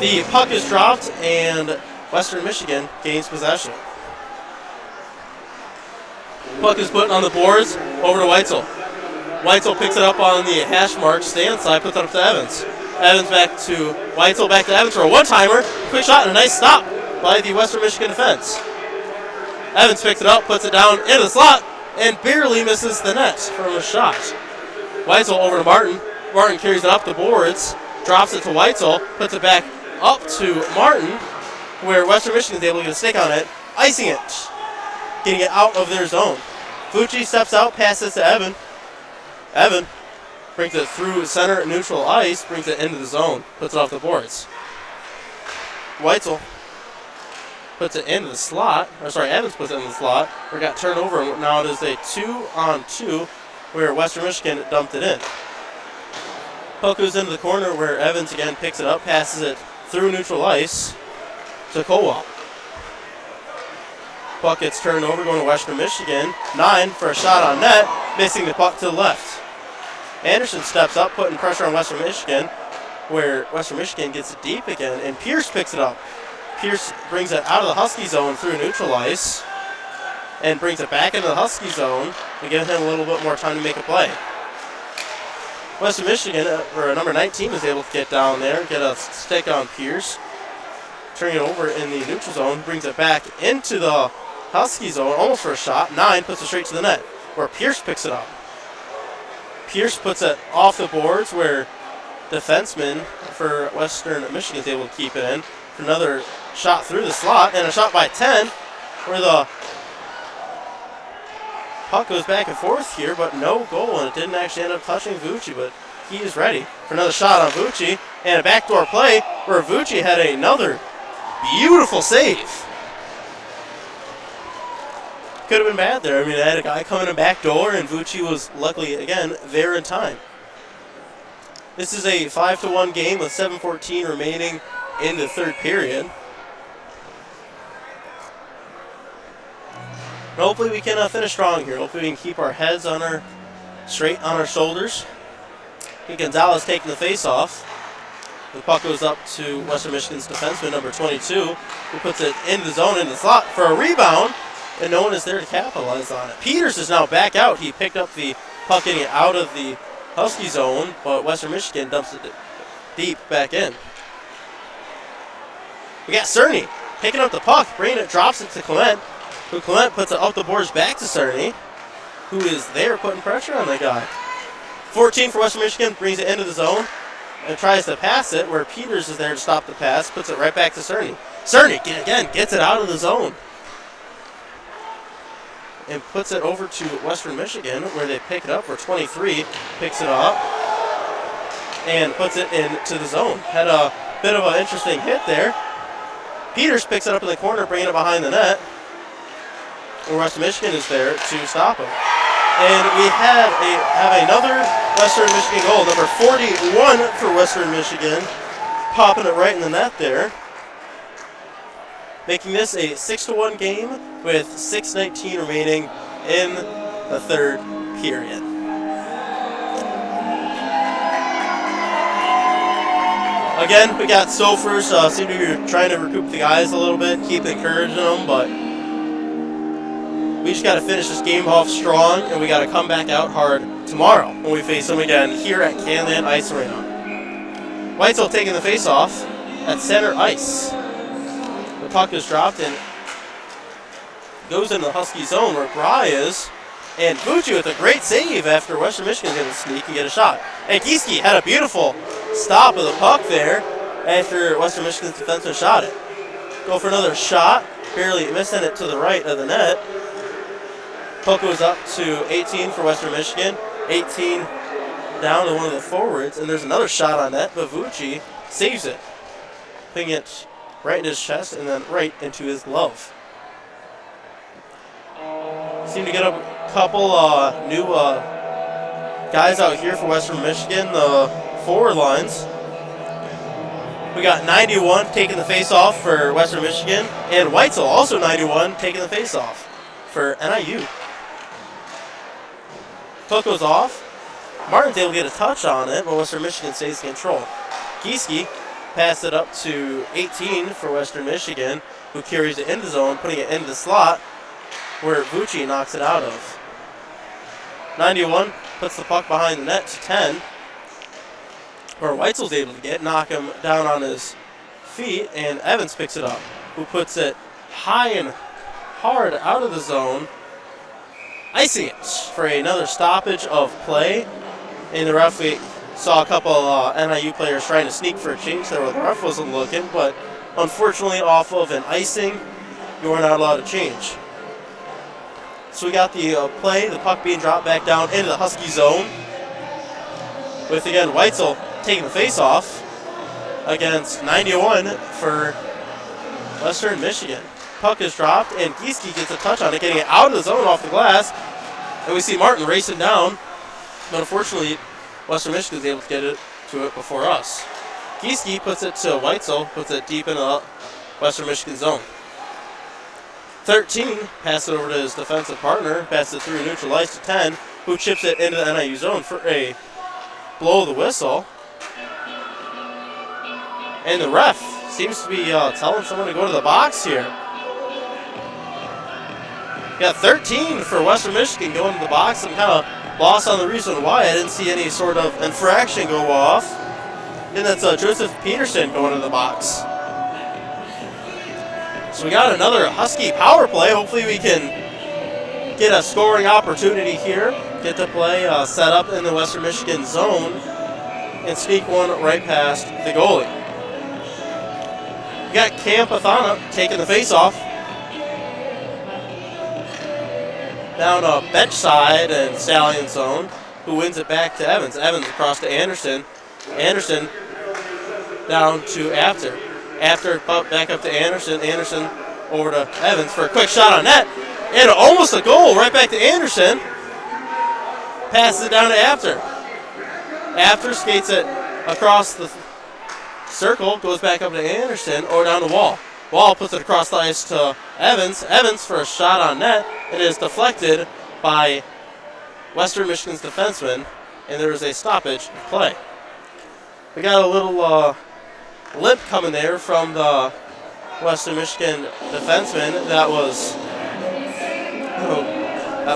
The puck is dropped, and Western Michigan gains possession. Puck is put on the boards, over to Weitzel. Weitzel picks it up on the hash mark, stand side, puts it up to Evans. Evans back to Weitzel, back to Evans for a one-timer. Quick shot and a nice stop by the Western Michigan defense. Evans picks it up, puts it down into the slot, and barely misses the net from a shot. Weitzel over to Martin. Martin carries it up the boards, drops it to Weitzel, puts it back up to Martin, where Western Michigan is able to get a stick on it, icing it, getting it out of their zone. Fucci steps out, passes to Evan. Evan brings it through center neutral ice, brings it into the zone, puts it off the boards. Weitzel puts it into the slot. Evans puts it in the slot. We got turned over, and now it is a 2-on-2 where Western Michigan dumped it in. Puck goes into the corner where Evans again picks it up, passes it through neutral ice to Colwell. Puck gets turned over, going to Western Michigan. 9 for a shot on net, missing the puck to the left. Anderson steps up, putting pressure on Western Michigan, where Western Michigan gets it deep again, and Pierce picks it up. Pierce brings it out of the Husky zone through neutral ice and brings it back into the Husky zone to give him a little bit more time to make a play. Western Michigan, or number 19, is able to get down there, get a stick on Pierce, turning it over in the neutral zone, brings it back into the Husky zone, almost for a shot. 9 puts it straight to the net, where Pierce picks it up. Pierce puts it off the boards, where defenseman for Western Michigan is able to keep it in. For another shot through the slot, and a shot by 10, where the puck goes back and forth here, but no goal, and it didn't actually end up touching Vucci, but he is ready for another shot on Vucci, and a backdoor play where Vucci had another beautiful save. Could have been bad there. I mean, I had a guy coming in back door, and Vucci was luckily, again, there in time. This is a 5-1 game with 7:14 remaining in the third period. And hopefully we can finish strong here. Hopefully we can keep our heads straight on our shoulders. And Gonzalez taking the face-off. The puck goes up to Western Michigan's defenseman, number 22, who puts it into the zone, into the slot for a rebound, and no one is there to capitalize on it. Peters is now back out. He picked up the puck getting it out of the Husky zone, but Western Michigan dumps it deep back in. We got Cerny picking up the puck, bringing it, drops it to Clement, who Clement puts it up the boards back to Cerny, who is there putting pressure on the guy. 14 for Western Michigan, brings it into the zone, and tries to pass it, where Peters is there to stop the pass, puts it right back to Cerny. Cerny, again, gets it out of the zone. And puts it over to Western Michigan, where they pick it up, where 23 picks it up and puts it into the zone. Had a bit of an interesting hit there. Peters picks it up in the corner, bringing it behind the net, where Western Michigan is there to stop him. And we have another Western Michigan goal, number 41 for Western Michigan, popping it right in the net there, making this a 6-1 game with 6:19 remaining in the third period. Again, we got Sofers, seem to be trying to recoup the guys a little bit, keep encouraging them, but we just got to finish this game off strong, and we got to come back out hard tomorrow when we face them again here at Canland Ice Arena. Weitzel taking the face-off at center ice. The puck is dropped and goes into the Husky zone where Bry is, and Vucci with a great save after Western Michigan's going to sneak and get a shot. And Gieske had a beautiful stop of the puck there after Western Michigan's defenseman shot it. Go for another shot, barely missing it to the right of the net. Puck goes up to 18 for Western Michigan, 18 down to one of the forwards, and there's another shot on net, but Vucci saves it, putting it right in his chest and then right into his glove. Seem to get a couple new guys out here for Western Michigan, the forward lines. We got 91 taking the face-off for Western Michigan, and Weitzel also 91 taking the face-off for NIU. Puck goes off. Martin's able to get a touch on it, but Western Michigan stays in control. Gieske passed it up to 18 for Western Michigan, who carries it into the zone, putting it into the slot, where Vucci knocks it out of. 91 puts the puck behind the net to 10, where Weitzel's able to knock him down on his feet, and Evans picks it up, who puts it high and hard out of the zone, icing it for another stoppage of play. And the ref, we saw a couple NIU players trying to sneak for a change there where the ref wasn't looking, but unfortunately off of an icing, you were not allowed to change. So we got the play, the puck being dropped back down into the Husky zone, with again Weitzel taking the face-off against 91 for Western Michigan. Puck is dropped, and Gieske gets a touch on it, getting it out of the zone off the glass. And we see Martin racing down, but unfortunately, Western Michigan is able to get it to it before us. Gieske puts it to Weitzel, puts it deep into the Western Michigan zone. 13 passes it over to his defensive partner, passes it through neutral ice to 10, who chips it into the NIU zone for a blow of the whistle. And the ref seems to be telling someone to go to the box here. Got 13 for Western Michigan going to the box. I'm kind of lost on the reason why. I didn't see any sort of infraction go off. And that's Joseph Peterson going to the box. So we got another Husky power play. Hopefully we can get a scoring opportunity here. Get the play set up in the Western Michigan zone and sneak one right past the goalie. We got Cam Pathana taking the face-off. down bench side and Stallion zone, who wins it back to Evans. Evans across to Anderson. Anderson down to After. After back up to Anderson. Anderson over to Evans for a quick shot on net. And almost a goal. Right back to Anderson. Passes it down to After. After skates it across the circle. Goes back up to Anderson or down to Wall. Wall puts it across the ice to Evans. Evans for a shot on net. It is deflected by Western Michigan's defenseman. And there is a stoppage of play. We got a little limp coming there from the Western Michigan defenseman that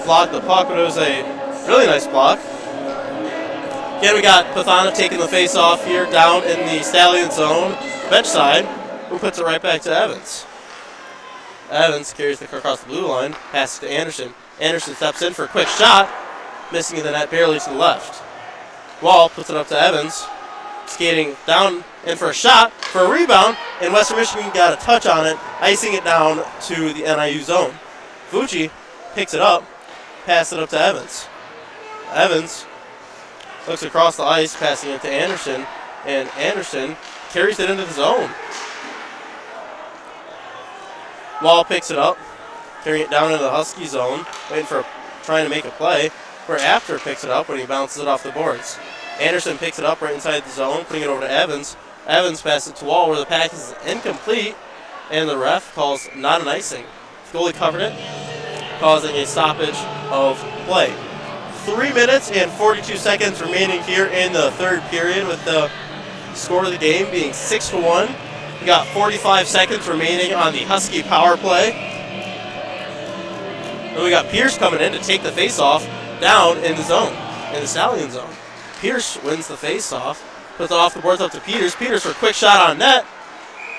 blocked the puck, but it was a really nice block. Again, we got Pathana taking the face off here down in the Stallion zone, bench side, who puts it right back to Evans. Evans carries the across the blue line, passes to Anderson. Anderson steps in for a quick shot, missing the net barely to the left. Wall puts it up to Evans, skating down in for a shot, for a rebound, and Western Michigan got a touch on it, icing it down to the NIU zone. Fucci picks it up, passes it up to Evans. Evans looks across the ice, passing it to Anderson, and Anderson carries it into the zone. Wall picks it up, carrying it down into the Husky zone, trying to make a play, where After picks it up when he bounces it off the boards. Anderson picks it up right inside the zone, putting it over to Evans. Evans passes it to Wall, where the pass is incomplete, and the ref calls not an icing. The goalie covered it, causing a stoppage of play. 3 minutes and 42 seconds remaining here in the third period, with the score of the game being 6-1. We got 45 seconds remaining on the Husky power play. And we got Pierce coming in to take the face-off down in the zone, in the Stallion zone. Pierce wins the face-off, puts it off the boards up to Peters. Peters for a quick shot on net.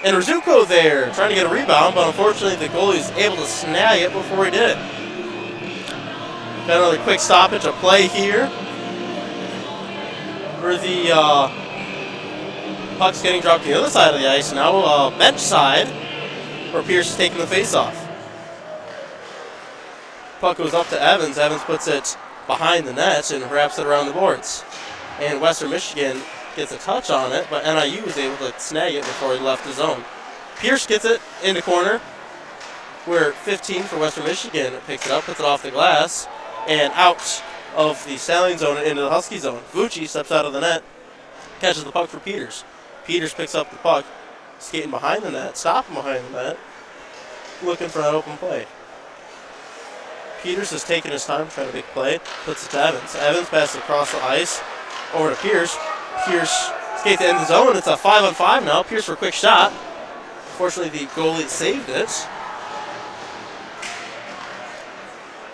And Rizuko there, trying to get a rebound, but unfortunately the goalie is able to snag it before he did it. Got another quick stoppage of play here, where the puck's getting dropped to the other side of the ice. Now bench side, where Pierce is taking the face-off. Puck goes up to Evans. Evans puts it behind the net and wraps it around the boards. And Western Michigan gets a touch on it, but NIU was able to snag it before he left the zone. Pierce gets it in the corner, where 15 for Western Michigan picks it up, puts it off the glass, and out of the Stallion zone and into the Husky zone. Fucci steps out of the net, catches the puck for Peters. Peters picks up the puck, skating behind the net, stopping behind the net, looking for that open play. Peters is taking his time, trying to make a play, puts it to Evans. Evans passes across the ice, over to Pierce. Pierce skates in the zone. It's a 5-on-5 now. Pierce for a quick shot. Fortunately, the goalie saved it.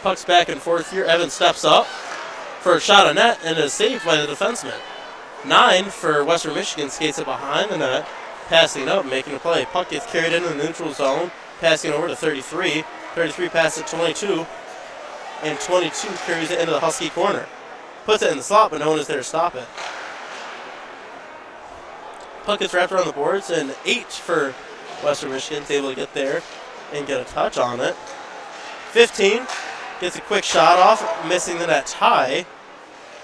Puck's back and forth here. Evans steps up for a shot on net and is saved by the defenseman. 9 for Western Michigan skates it behind the net, passing it up, making a play. Puck gets carried into the neutral zone, passing over to 33. 33 passes to 22, and 22 carries it into the Husky corner. Puts it in the slot, but no one is there to stop it. Puck gets wrapped around the boards, and 8 for Western Michigan is able to get there and get a touch on it. 15 gets a quick shot off, missing the net high,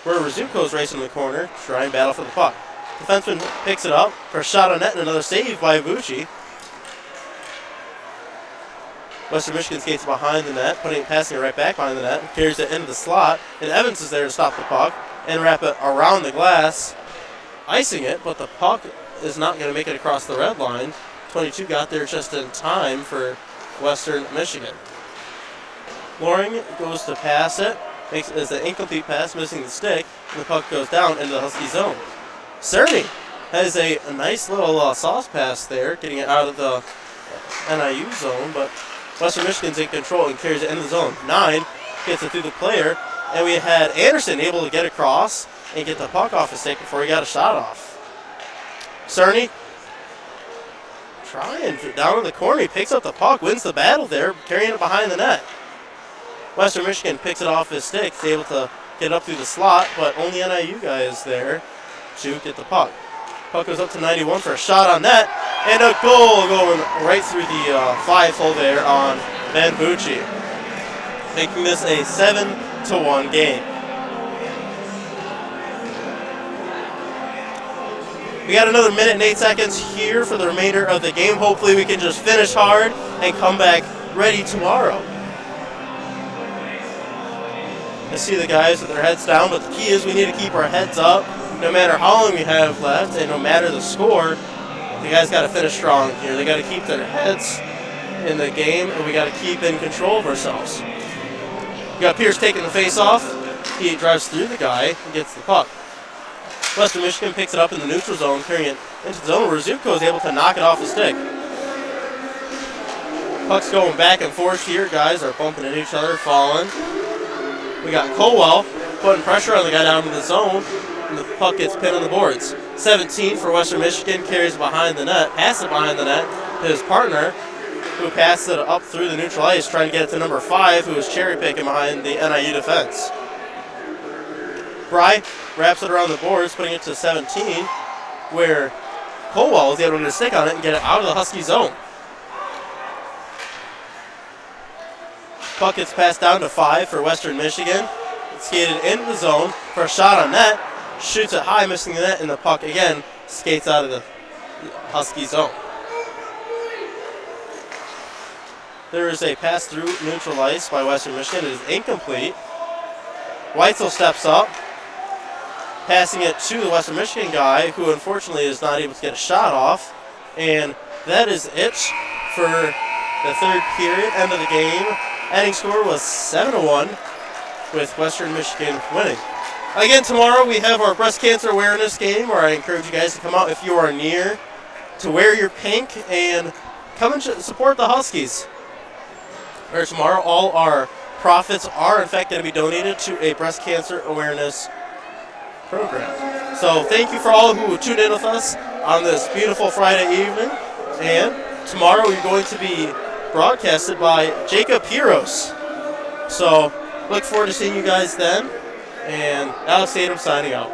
where Rizuko's racing in the corner, trying to battle for the puck. Defenseman picks it up for a shot on net and another save by Vucci. Western Michigan skates behind the net, passing it right back behind the net, carries it into the slot, and Evans is there to stop the puck and wrap it around the glass, icing it, but the puck is not going to make it across the red line. 22 got there just in time for Western Michigan. Loring goes to pass it, is an incomplete pass, missing the stick, and the puck goes down into the Husky zone. Cerny has a nice little sauce pass there, getting it out of the NIU zone, but Western Michigan's in control and carries it into the zone. 9 gets it through the player, and we had Anderson able to get across and get the puck off his stick before he got a shot off. Cerny trying down in the corner. He picks up the puck, wins the battle there, carrying it behind the net. Western Michigan picks it off his stick, is able to get up through the slot, but only NIU guy is there to get the puck. Puck goes up to 91 for a shot on net, and a goal going right through the 5-hole there on Ben Vucci. making this a 7-1 game. We got another minute and 8 seconds here for the remainder of the game. Hopefully we can just finish hard and come back ready tomorrow. I see the guys with their heads down, but the key is we need to keep our heads up no matter how long we have left and no matter the score. The guys got to finish strong here. They got to keep their heads in the game, and we got to keep in control of ourselves. We got Pierce taking the face off. He drives through the guy and gets the puck. Western Michigan picks it up in the neutral zone, carrying it into the zone where Zuko is able to knock it off the stick. Puck's going back and forth here. Guys are bumping into each other, falling. We got Colwell putting pressure on the guy down in the zone, and the puck gets pinned on the boards. 17 for Western Michigan, carries it behind the net, passes it behind the net to his partner, who passes it up through the neutral ice, trying to get it to number 5, who is cherry picking behind the NIU defense. Bry wraps it around the boards, putting it to 17, where Colwell is able to get a stick on it and get it out of the Husky zone. Puck gets passed down to 5 for Western Michigan. It's skated into the zone for a shot on net. Shoots it high, missing the net, and the puck again skates out of the Husky zone. There is a pass through neutral ice by Western Michigan. It is incomplete. Weitzel steps up, passing it to the Western Michigan guy, who unfortunately is not able to get a shot off. And that is it for the third period, end of the game. Ending score was 7-1 with Western Michigan winning. Again, tomorrow we have our breast cancer awareness game where I encourage you guys to come out if you are near to wear your pink and come and support the Huskies. Where tomorrow all our profits are in fact going to be donated to a breast cancer awareness program. So thank you for all who tuned in with us on this beautiful Friday evening. And tomorrow we're going to be broadcasted by Jacob Piros. So look forward to seeing you guys then. And Alex Tatum signing out.